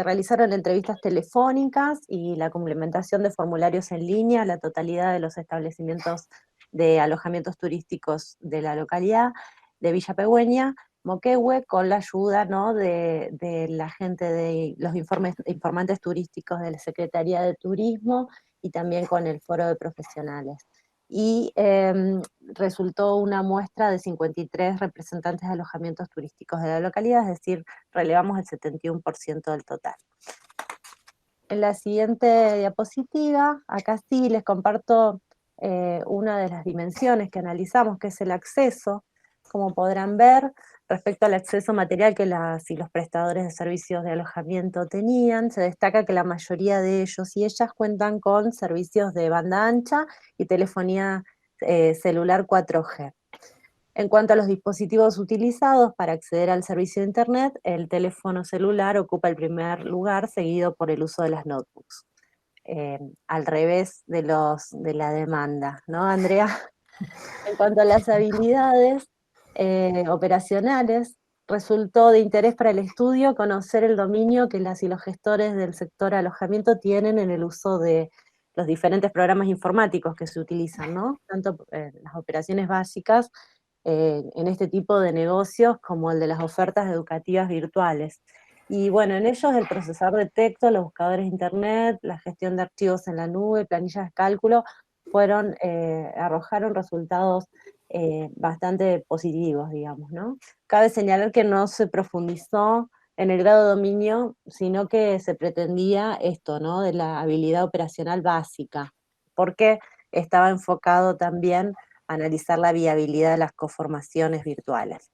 realizaron entrevistas telefónicas y la complementación de formularios en línea a la totalidad de los establecimientos de alojamientos turísticos de la localidad de Villa Pegüeña, Moquehue, con la ayuda, ¿no?, de la gente de los informantes turísticos de la Secretaría de Turismo y también con el Foro de Profesionales. Y resultó una muestra de 53 representantes de alojamientos turísticos de la localidad, es decir, relevamos el 71% del total. En la siguiente diapositiva, acá sí les comparto una de las dimensiones que analizamos, que es el acceso. Como podrán ver, respecto al acceso material que las y los prestadores de servicios de alojamiento tenían, se destaca que la mayoría de ellos y ellas cuentan con servicios de banda ancha y telefonía celular 4G. En cuanto a los dispositivos utilizados para acceder al servicio de Internet, el teléfono celular ocupa el primer lugar, seguido por el uso de las notebooks. Al revés de la demanda, ¿no, Andrea? En cuanto a las habilidades operacionales, resultó de interés para el estudio conocer el dominio que las y los gestores del sector alojamiento tienen en el uso de los diferentes programas informáticos que se utilizan, ¿no? Tanto las operaciones básicas en este tipo de negocios como el de las ofertas educativas virtuales. Y bueno, en ellos el procesador de texto, los buscadores de internet, la gestión de archivos en la nube, planillas de cálculo, arrojaron resultados bastante positivos, digamos, ¿no? Cabe señalar que no se profundizó en el grado de dominio, sino que se pretendía esto, ¿no?, de la habilidad operacional básica, porque estaba enfocado también a analizar la viabilidad de las coformaciones virtuales.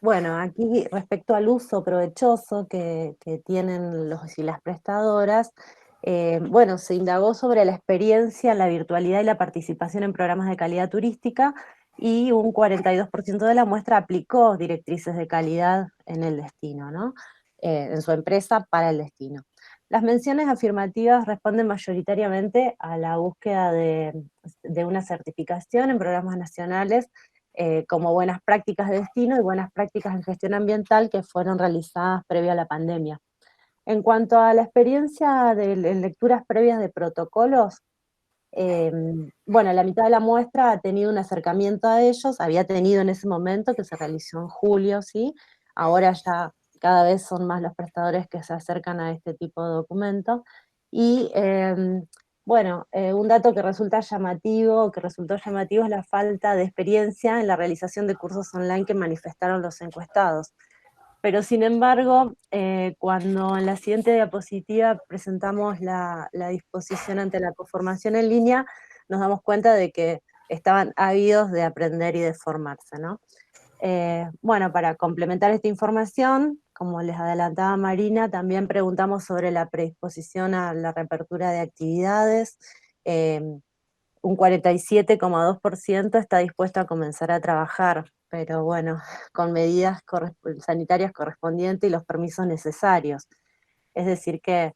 Bueno, aquí respecto al uso provechoso que tienen los y las prestadoras, bueno, se indagó sobre la experiencia, la virtualidad y la participación en programas de calidad turística, y un 42% de la muestra aplicó directrices de calidad en el destino, ¿no? En su empresa para el destino. Las menciones afirmativas responden mayoritariamente a la búsqueda de una certificación en programas nacionales como buenas prácticas de destino y buenas prácticas en gestión ambiental que fueron realizadas previo a la pandemia. En cuanto a la experiencia en lecturas previas de protocolos, bueno, la mitad de la muestra ha tenido un acercamiento a ellos, había tenido en ese momento, que se realizó en julio, ¿sí? Ahora ya cada vez son más los prestadores que se acercan a este tipo de documento. Y bueno, un dato que resultó llamativo es la falta de experiencia en la realización de cursos online que manifestaron los encuestados. Pero sin embargo, cuando en la siguiente diapositiva presentamos la disposición ante la coformación en línea, nos damos cuenta de que estaban ávidos de aprender y de formarse, ¿no? Bueno, para complementar esta información, como les adelantaba Marina, también preguntamos sobre la predisposición a la reapertura de actividades. Un 47,2% está dispuesto a comenzar a trabajar, pero bueno, con medidas sanitarias correspondientes y los permisos necesarios. Es decir que,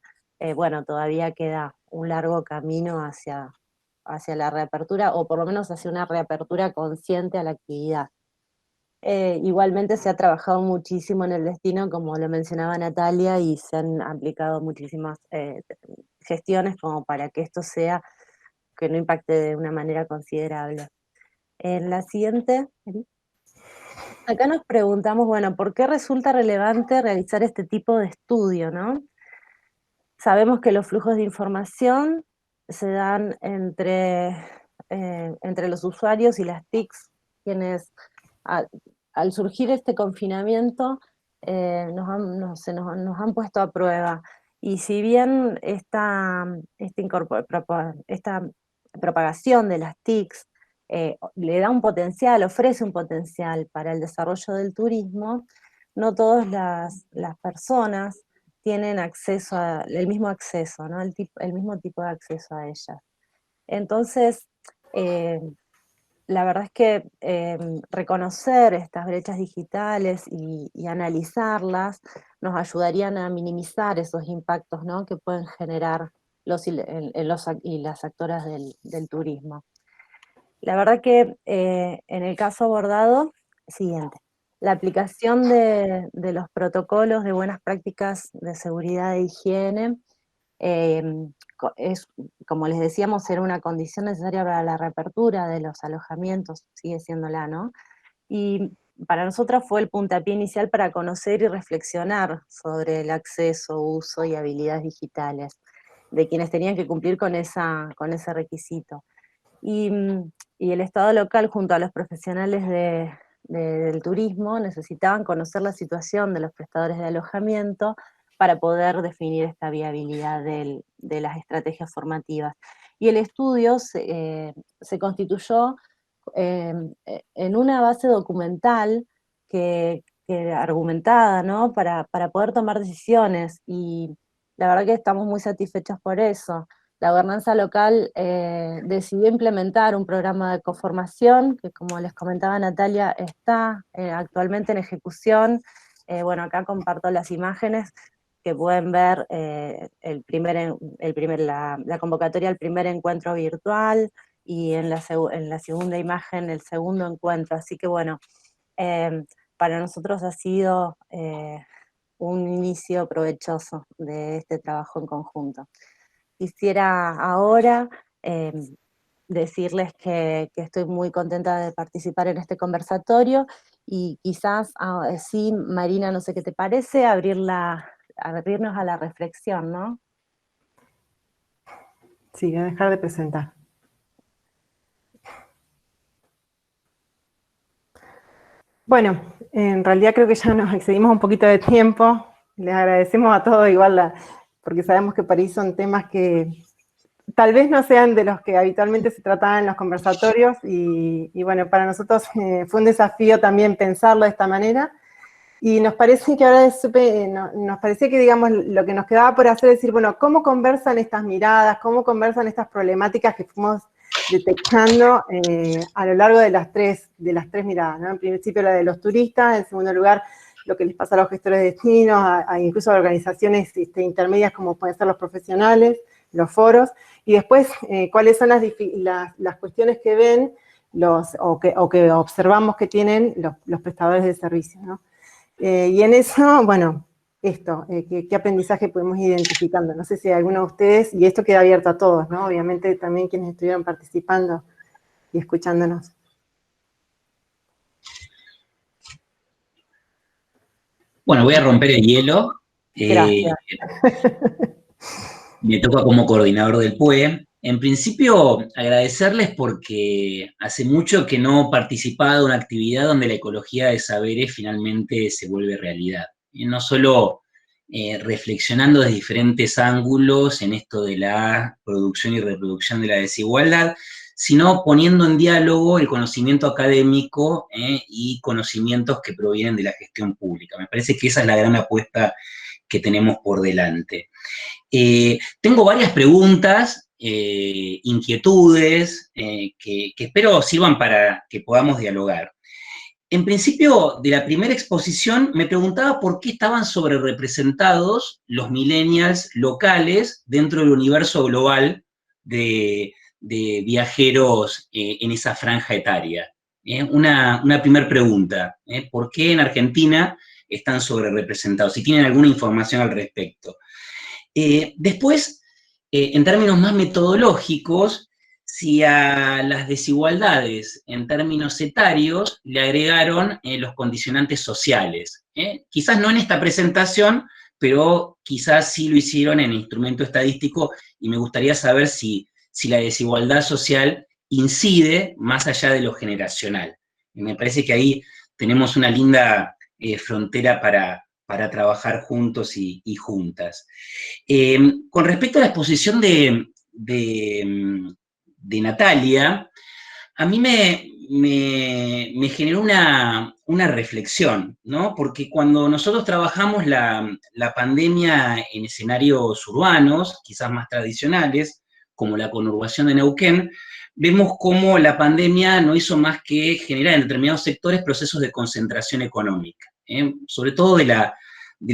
bueno, todavía queda un largo camino hacia la reapertura, o por lo menos hacia una reapertura consciente a la actividad. Igualmente se ha trabajado muchísimo en el destino, como lo mencionaba Natalia, y se han aplicado muchísimas gestiones como para que esto sea, que no impacte de una manera considerable. En la siguiente, acá nos preguntamos, bueno, ¿por qué resulta relevante realizar este tipo de estudio, no? Sabemos que los flujos de información se dan entre los usuarios y las TICs, quienes al surgir este confinamiento nos han puesto a prueba. Y si bien esta propagación de las TICs le da un potencial, ofrece un potencial para el desarrollo del turismo, no todas las personas tienen el mismo acceso, ¿no? El mismo tipo de acceso a ellas. Entonces, la verdad es que reconocer estas brechas digitales y analizarlas nos ayudarían a minimizar esos impactos, ¿no?, que pueden generar los y las actoras del turismo. La verdad que en el caso abordado, siguiente. La aplicación de los protocolos de buenas prácticas de seguridad e higiene es, como les decíamos, era una condición necesaria para la reapertura de los alojamientos, sigue siéndola, ¿no? Y para nosotros fue el puntapié inicial para conocer y reflexionar sobre el acceso, uso y habilidades digitales de quienes tenían que cumplir con ese requisito. Y el Estado local, junto a los profesionales del turismo, necesitaban conocer la situación de los prestadores de alojamiento para poder definir esta viabilidad de las estrategias formativas. Y el estudio se constituyó en una base documental que argumentada, ¿no?, para poder tomar decisiones, y la verdad que estamos muy satisfechos por eso. La gobernanza local decidió implementar un programa de coformación que, como les comentaba Natalia, está actualmente en ejecución. Bueno, acá comparto las imágenes que pueden ver la convocatoria al primer encuentro virtual, y en la segunda imagen el segundo encuentro. Así que bueno, para nosotros ha sido un inicio provechoso de este trabajo en conjunto. Quisiera ahora decirles que estoy muy contenta de participar en este conversatorio, y quizás, sí, Marina, no sé qué te parece, abrirnos a la reflexión, ¿no? Sí, voy a dejar de presentar. Bueno, en realidad creo que ya nos excedimos un poquito de tiempo. Les agradecemos a todos igual, porque sabemos que para ahí son temas que tal vez no sean de los que habitualmente se trataban en los conversatorios, y bueno, para nosotros fue un desafío también pensarlo de esta manera, y nos parece que ahora nos parecía que, digamos, lo que nos quedaba por hacer es decir, bueno, ¿cómo conversan estas miradas? ¿Cómo conversan estas problemáticas que fuimos detectando a lo largo de las tres miradas, ¿no? En principio la de los turistas, en segundo lugar lo que les pasa a los gestores de destinos, incluso a organizaciones intermedias como pueden ser los profesionales, los foros, y después cuáles son las cuestiones que ven o que observamos que tienen los prestadores de servicios, ¿no? Y en eso, bueno, esto, qué aprendizaje podemos ir identificando. No sé si alguno de ustedes, y esto queda abierto a todos, ¿no? Obviamente también quienes estuvieron participando y escuchándonos. Bueno, voy a romper el hielo. Gracias. Me toca como coordinador del PUE. En principio, agradecerles porque hace mucho que no participaba de una actividad donde la ecología de saberes finalmente se vuelve realidad. Y no solo reflexionando desde diferentes ángulos en esto de la producción y reproducción de la desigualdad, sino poniendo en diálogo el conocimiento académico y conocimientos que provienen de la gestión pública. Me parece que esa es la gran apuesta que tenemos por delante. Tengo varias preguntas, inquietudes, que espero sirvan para que podamos dialogar. En principio, de la primera exposición, me preguntaba por qué estaban sobrerepresentados los millennials locales dentro del universo global de viajeros en esa franja etaria. Una primera pregunta, ¿por qué en Argentina están sobrerepresentados? Si tienen alguna información al respecto. Después, en términos más metodológicos, si a las desigualdades en términos etarios le agregaron los condicionantes sociales. Quizás no en esta presentación, pero quizás sí lo hicieron en el instrumento estadístico, y me gustaría saber si la desigualdad social incide más allá de lo generacional. Y me parece que ahí tenemos una linda frontera para trabajar juntos y juntas. Con respecto a la exposición de Natalia, a mí me generó una reflexión, ¿no? Porque cuando nosotros trabajamos la pandemia en escenarios urbanos, quizás más tradicionales, como la conurbación de Neuquén, vemos cómo la pandemia no hizo más que generar en determinados sectores procesos de concentración económica, sobre todo de la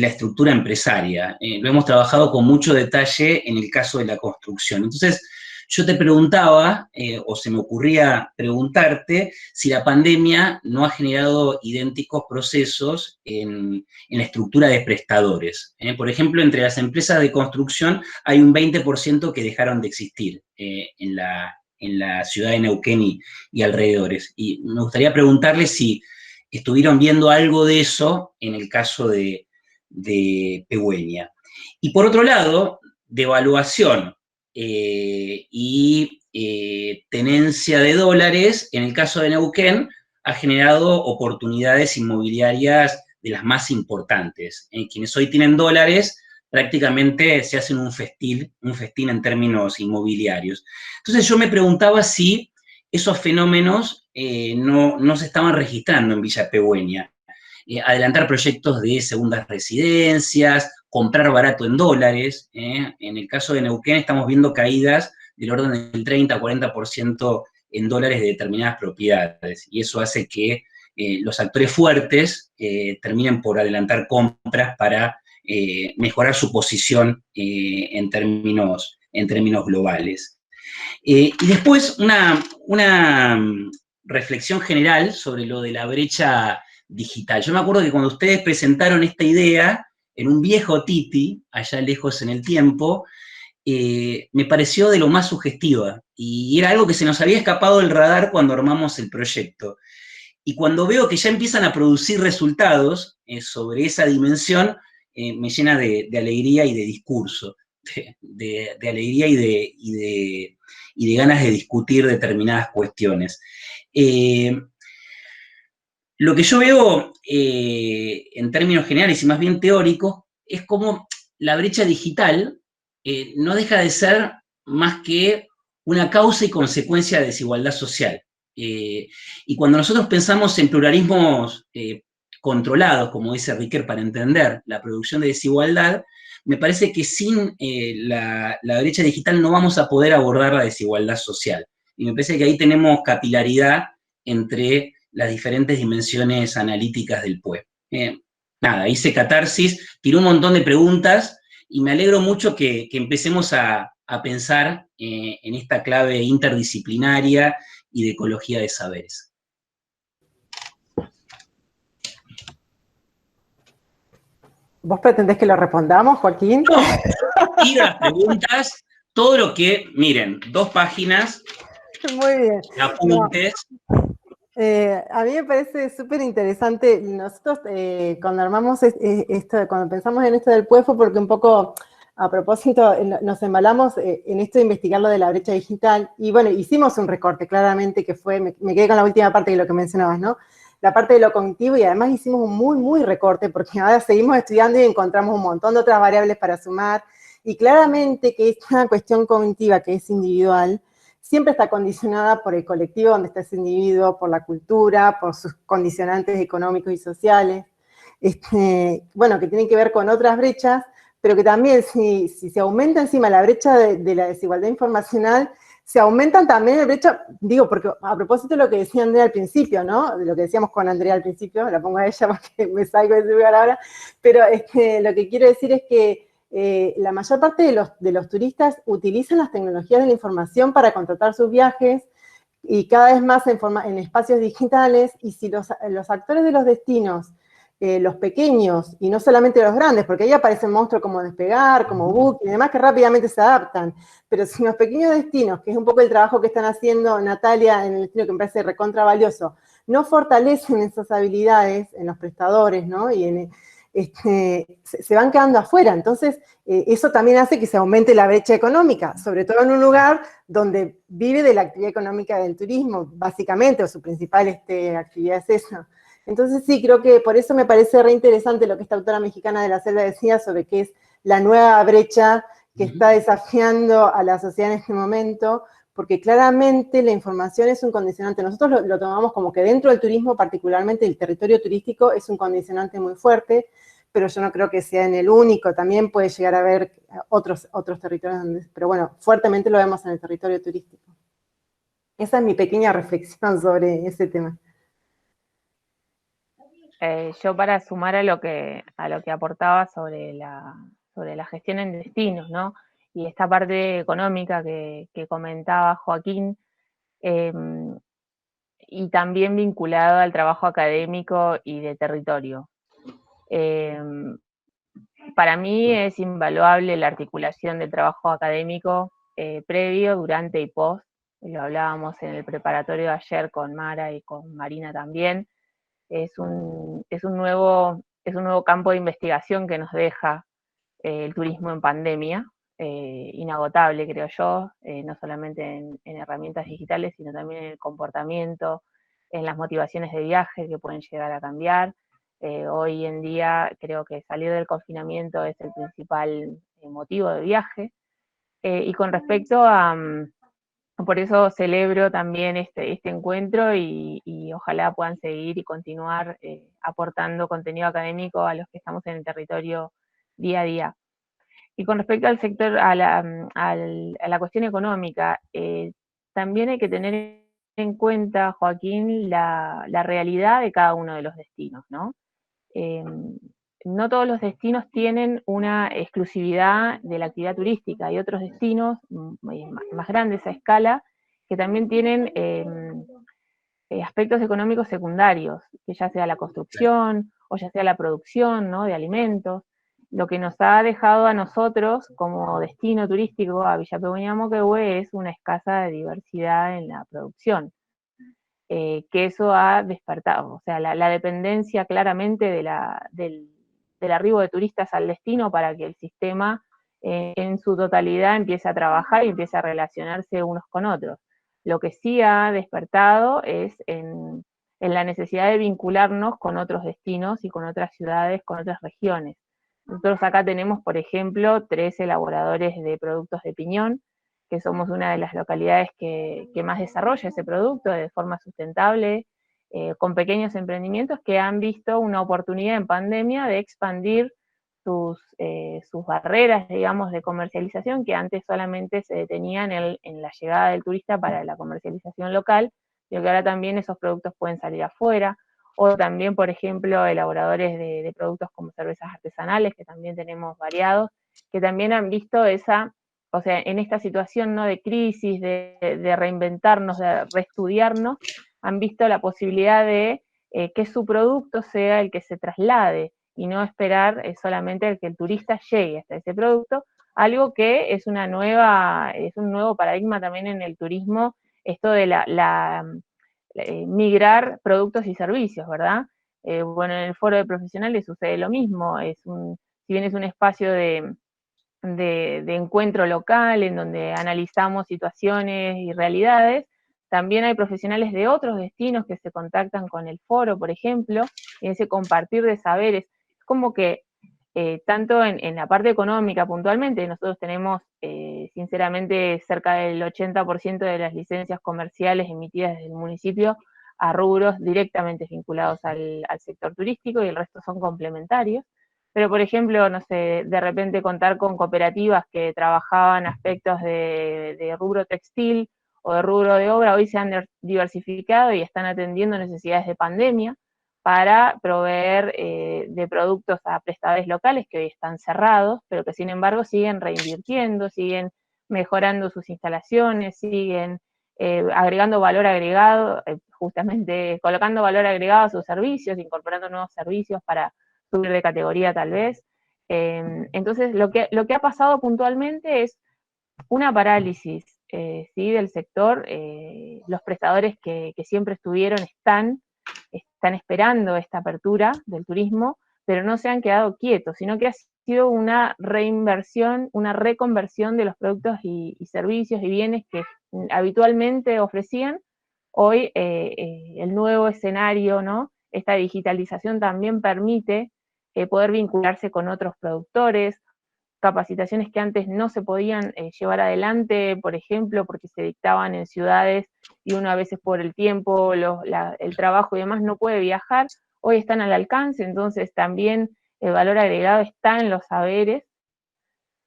estructura empresaria. Lo hemos trabajado con mucho detalle en el caso de la construcción. Entonces, yo te preguntaba, o se me ocurría preguntarte, si la pandemia no ha generado idénticos procesos en la estructura de prestadores. Por ejemplo, entre las empresas de construcción hay un 20% que dejaron de existir en la ciudad de Neuquén y alrededores. Y me gustaría preguntarle si estuvieron viendo algo de eso en el caso de Pigüeña. Y por otro lado, devaluación y tenencia de dólares, en el caso de Neuquén, ha generado oportunidades inmobiliarias de las más importantes. Quienes hoy tienen dólares prácticamente se hacen un festín en términos inmobiliarios. Entonces yo me preguntaba si esos fenómenos no se estaban registrando en Villa Pigüeña. Adelantar proyectos de segundas residencias, comprar barato en dólares. En el caso de Neuquén estamos viendo caídas del orden del 30-40% en dólares de determinadas propiedades, y eso hace que los actores fuertes terminen por adelantar compras para mejorar su posición en términos globales. Y después una reflexión general sobre lo de la brecha digital. Yo me acuerdo que cuando ustedes presentaron esta idea en un viejo Titi, allá lejos en el tiempo, me pareció de lo más sugestiva, y era algo que se nos había escapado del radar cuando armamos el proyecto. Y cuando veo que ya empiezan a producir resultados sobre esa dimensión, me llena de alegría y de discurso, de alegría y de ganas de discutir determinadas cuestiones. Lo que yo veo en términos generales y más bien teóricos es cómo la brecha digital no deja de ser más que una causa y consecuencia de desigualdad social. Y cuando nosotros pensamos en pluralismos controlados, como dice Riquer, para entender la producción de desigualdad, me parece que sin la brecha digital no vamos a poder abordar la desigualdad social. Y me parece que ahí tenemos capilaridad entre las diferentes dimensiones analíticas del PUE. Nada, hice catarsis, tiré un montón de preguntas, y me alegro mucho que empecemos a pensar en esta clave interdisciplinaria y de ecología de saberes. ¿Vos pretendés que lo respondamos, Joaquín? No, pido las preguntas, todo lo que, miren, 2 páginas, Muy bien. apuntes. A mí me parece súper interesante. Nosotros cuando armamos esto, cuando pensamos en esto del PUE fue porque un poco a propósito nos embalamos en esto de investigar lo de la brecha digital y bueno, hicimos un recorte claramente que fue, me quedé con la última parte de lo que mencionabas, ¿no? La parte de lo cognitivo y además hicimos un muy recorte porque ahora seguimos estudiando y encontramos un montón de otras variables para sumar y claramente que esta cuestión cognitiva que es individual siempre está condicionada por el colectivo donde está ese individuo, por la cultura, por sus condicionantes económicos y sociales, bueno, que tienen que ver con otras brechas, pero que también si se aumenta encima la brecha de la desigualdad informacional, se aumentan también la brecha, digo, porque a propósito de lo que decía Andrea al principio, ¿no? De lo que decíamos con Andrea al principio, la pongo a ella porque me salgo de ese lugar ahora, pero lo que quiero decir es que la mayor parte de los turistas utilizan las tecnologías de la información para contratar sus viajes y cada vez más en espacios digitales, y si los actores de los destinos, los pequeños, y no solamente los grandes, porque ahí aparecen monstruos como Despegar, como Booking y demás que rápidamente se adaptan, pero si los pequeños destinos, que es un poco el trabajo que están haciendo Natalia en el destino que me parece recontra valioso, no fortalecen esas habilidades en los prestadores, ¿no? Y se van quedando afuera. Entonces, eso también hace que se aumente la brecha económica, sobre todo en un lugar donde vive de la actividad económica del turismo, básicamente, o su principal actividad es esa. Entonces sí, creo que por eso me parece re interesante lo que esta autora mexicana de la selva decía sobre qué es la nueva brecha que está desafiando a la sociedad en este momento, porque claramente la información es un condicionante. Nosotros lo tomamos como que dentro del turismo, particularmente el territorio turístico, es un condicionante muy fuerte, pero yo no creo que sea en el único, también puede llegar a haber otros territorios, pero bueno, fuertemente lo vemos en el territorio turístico. Esa es mi pequeña reflexión sobre ese tema. Yo para sumar a lo que aportaba sobre la gestión en destinos, ¿no? Y esta parte económica que comentaba Joaquín, y también vinculado al trabajo académico y de territorio. Para mí es invaluable la articulación del trabajo académico previo, durante y post. Lo hablábamos en el preparatorio de ayer con Mara y con Marina también. Es un nuevo campo de investigación que nos deja el turismo en pandemia, inagotable creo yo, no solamente en herramientas digitales, sino también en el comportamiento, en las motivaciones de viaje que pueden llegar a cambiar. Hoy en día creo que salir del confinamiento es el principal motivo de viaje. Y con respecto a, por eso celebro también este encuentro y ojalá puedan seguir y continuar aportando contenido académico a los que estamos en el territorio día a día. Y con respecto al sector, a la cuestión económica, también hay que tener en cuenta, Joaquín, la realidad de cada uno de los destinos, ¿no? No todos los destinos tienen una exclusividad de la actividad turística. Hay otros destinos más grandes a escala que también tienen aspectos económicos secundarios, que ya sea la construcción o ya sea la producción, ¿no?, de alimentos. Lo que nos ha dejado a nosotros como destino turístico, a Villa Pehueña Moquehue, es una escasa diversidad en la producción. Que eso ha despertado, o sea, la dependencia claramente del arribo de turistas al destino para que el sistema en su totalidad empiece a trabajar y empiece a relacionarse unos con otros. Lo que sí ha despertado es en la necesidad de vincularnos con otros destinos y con otras ciudades, con otras regiones. Nosotros acá tenemos, por ejemplo, 3 elaboradores de productos de piñón, que somos una de las localidades que más desarrolla ese producto de forma sustentable, con pequeños emprendimientos que han visto una oportunidad en pandemia de expandir sus barreras, digamos, de comercialización, que antes solamente se detenían en la llegada del turista para la comercialización local, sino que ahora también esos productos pueden salir afuera, o también, por ejemplo, elaboradores de productos como cervezas artesanales, que también tenemos variados, que también han visto o sea, en esta situación, ¿no?, de crisis, de reinventarnos, de reestudiarnos, han visto la posibilidad de que su producto sea el que se traslade y no esperar solamente que el turista llegue hasta ese producto, algo que es un nuevo paradigma también en el turismo, esto de migrar productos y servicios, ¿verdad? Bueno, en el foro de profesionales sucede lo mismo, si bien es un espacio de encuentro local en donde analizamos situaciones y realidades, también hay profesionales de otros destinos que se contactan con el foro, por ejemplo, y ese compartir de saberes. Es como que tanto en la parte económica puntualmente, nosotros tenemos sinceramente cerca del 80% de las licencias comerciales emitidas desde el municipio a rubros directamente vinculados al sector turístico y el resto son complementarios. Pero, por ejemplo, no sé, de repente contar con cooperativas que trabajaban aspectos de rubro textil o de rubro de obra, hoy se han diversificado y están atendiendo necesidades de pandemia para proveer de productos a prestadores locales que hoy están cerrados, pero que sin embargo siguen reinvirtiendo, siguen mejorando sus instalaciones, siguen agregando valor agregado, justamente colocando valor agregado a sus servicios, incorporando nuevos servicios para subir de categoría tal vez. Entonces, lo que ha pasado puntualmente es una parálisis ¿sí? del sector. Los prestadores que siempre estuvieron están esperando esta apertura del turismo, pero no se han quedado quietos, sino que ha sido una reinversión, una reconversión de los productos y servicios y bienes que habitualmente ofrecían. Hoy el nuevo escenario, ¿no? Esta digitalización también permite poder vincularse con otros productores, capacitaciones que antes no se podían llevar adelante, por ejemplo, porque se dictaban en ciudades y uno a veces por el tiempo, el trabajo y demás no puede viajar, hoy están al alcance, entonces también el valor agregado está en los saberes.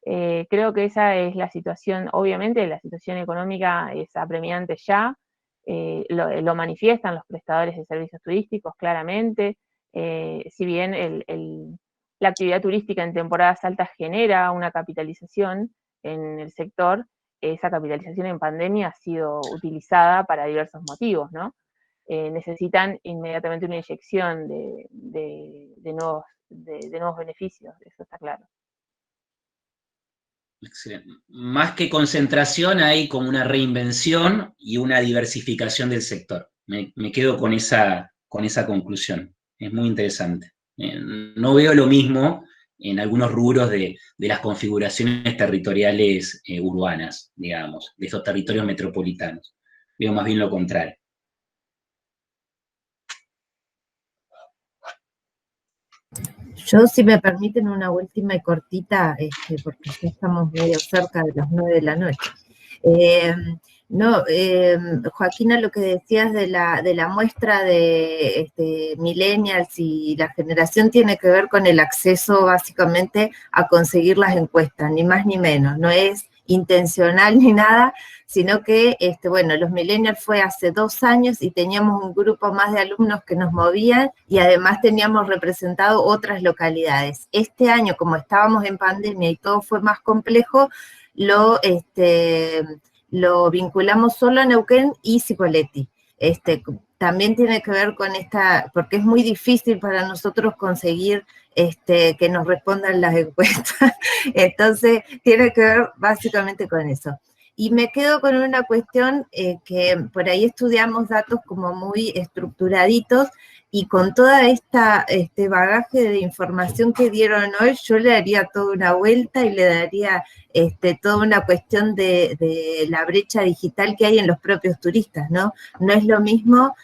Creo que esa es la situación, obviamente la situación económica es apremiante ya, lo manifiestan los prestadores de servicios turísticos claramente, si bien la actividad turística en temporadas altas genera una capitalización en el sector, esa capitalización en pandemia ha sido utilizada para diversos motivos, ¿no? Necesitan inmediatamente una inyección de nuevos beneficios, eso está claro. Excelente. Más que concentración, hay como una reinvención y una diversificación del sector. Me quedo con esa conclusión. Es muy interesante. No veo lo mismo en algunos rubros de las configuraciones territoriales urbanas, digamos, de esos territorios metropolitanos. Veo más bien lo contrario. Yo, si me permiten, una última y cortita, porque ya estamos medio cerca de las 9 de la noche. Joaquina, lo que decías de la muestra de millennials y la generación tiene que ver con el acceso básicamente a conseguir las encuestas, ni más ni menos, no es intencional ni nada, sino que, bueno, los millennials fue hace 2 años y teníamos un grupo más de alumnos que nos movían y además teníamos representado otras localidades. Este año, como estábamos en pandemia y todo fue más complejo, lo vinculamos solo a Neuquén y Cipolletti. También tiene que ver con porque es muy difícil para nosotros conseguir que nos respondan las encuestas. Entonces, tiene que ver básicamente con eso. Y me quedo con una cuestión que por ahí estudiamos datos como muy estructuraditos, y con toda este bagaje de información que dieron hoy, yo le daría toda una vuelta y le daría toda una cuestión de la brecha digital que hay en los propios turistas, ¿no? No es lo mismo,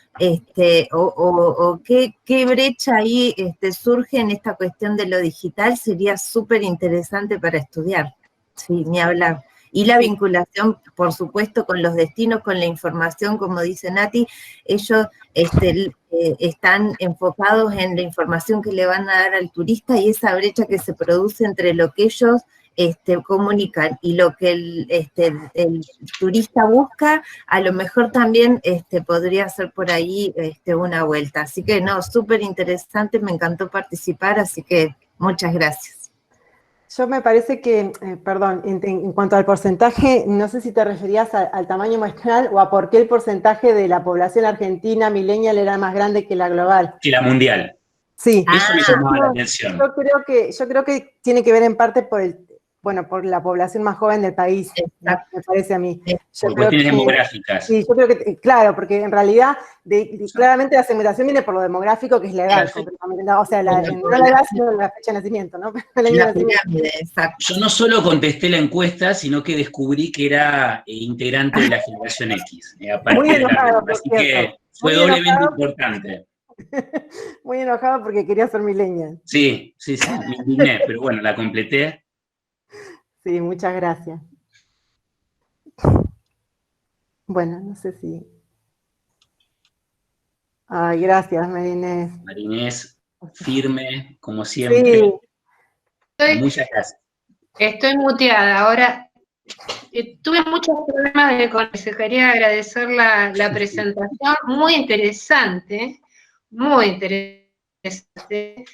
qué brecha ahí surge en esta cuestión de lo digital, sería súper interesante para estudiar, sí, ni hablar. Y la vinculación, por supuesto, con los destinos, con la información, como dice Nati, ellos están enfocados en la información que le van a dar al turista y esa brecha que se produce entre lo que ellos comunican y lo que el turista busca, a lo mejor también podría ser por ahí una vuelta. Así que no, súper interesante, me encantó participar, así que muchas gracias. Yo me parece que, perdón, en cuanto al porcentaje, no sé si te referías al tamaño muestral o a por qué el porcentaje de la población argentina millennial era más grande que la global. Que la mundial. Sí. Eso me llamaba la atención. Yo creo que tiene que ver en parte por la población más joven del país, me parece a mí. Por cuestiones demográficas. Sí, yo creo que, claro, porque en realidad, claramente la segmentación viene por lo demográfico, que es la edad, concretamente. O sea, no la edad, sino la fecha de nacimiento, ¿no? La pirámide, exacto. Yo no solo contesté la encuesta, sino que descubrí que era integrante de la generación X. Muy enojado, así que fue doblemente importante. Muy enojado porque quería ser millennial. Sí, me indigné, pero bueno, la completé. Sí, muchas gracias. Bueno, no sé si... Ay, gracias, Marinés. Marinés, firme, como siempre. Sí. Muchas gracias. Estoy muteada. Ahora, tuve muchos problemas de conexión. Quería agradecer la presentación. Muy interesante. Muy interesante.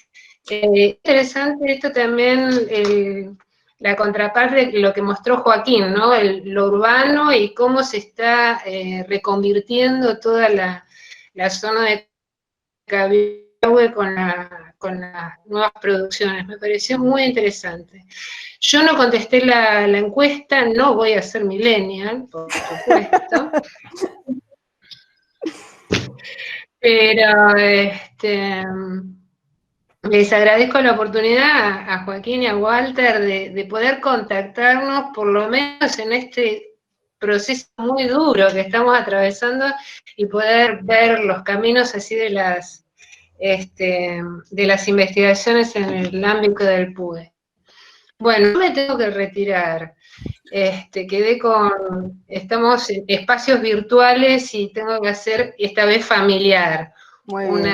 Interesante esto también, la contraparte de lo que mostró Joaquín, ¿no? Lo urbano y cómo se está reconvirtiendo toda la zona de Cabiahue con las nuevas producciones. Me pareció muy interesante. Yo no contesté la encuesta, no voy a ser millennial, por supuesto. Pero les agradezco la oportunidad a Joaquín y a Walter de poder contactarnos, por lo menos en este proceso muy duro que estamos atravesando, y poder ver los caminos así de las investigaciones en el ámbito del PUE. Bueno, me tengo que retirar. Estamos en espacios virtuales y tengo que hacer, esta vez familiar, un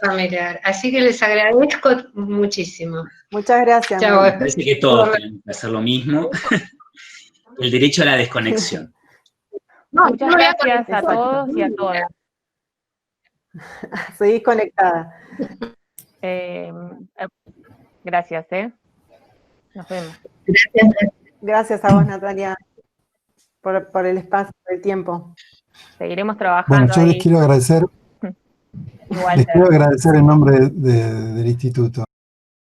familiar. Así que les agradezco muchísimo. Muchas gracias. Chao. Me parece que todos tenemos que hacer lo mismo. El derecho a la desconexión. Muchas gracias a todos y a todas. Seguís conectada. Gracias, Nos vemos. Gracias a vos, Natalia, por el espacio, por el tiempo. Seguiremos trabajando. Bueno, yo les quiero agradecer. Les quiero agradecer en nombre del Instituto.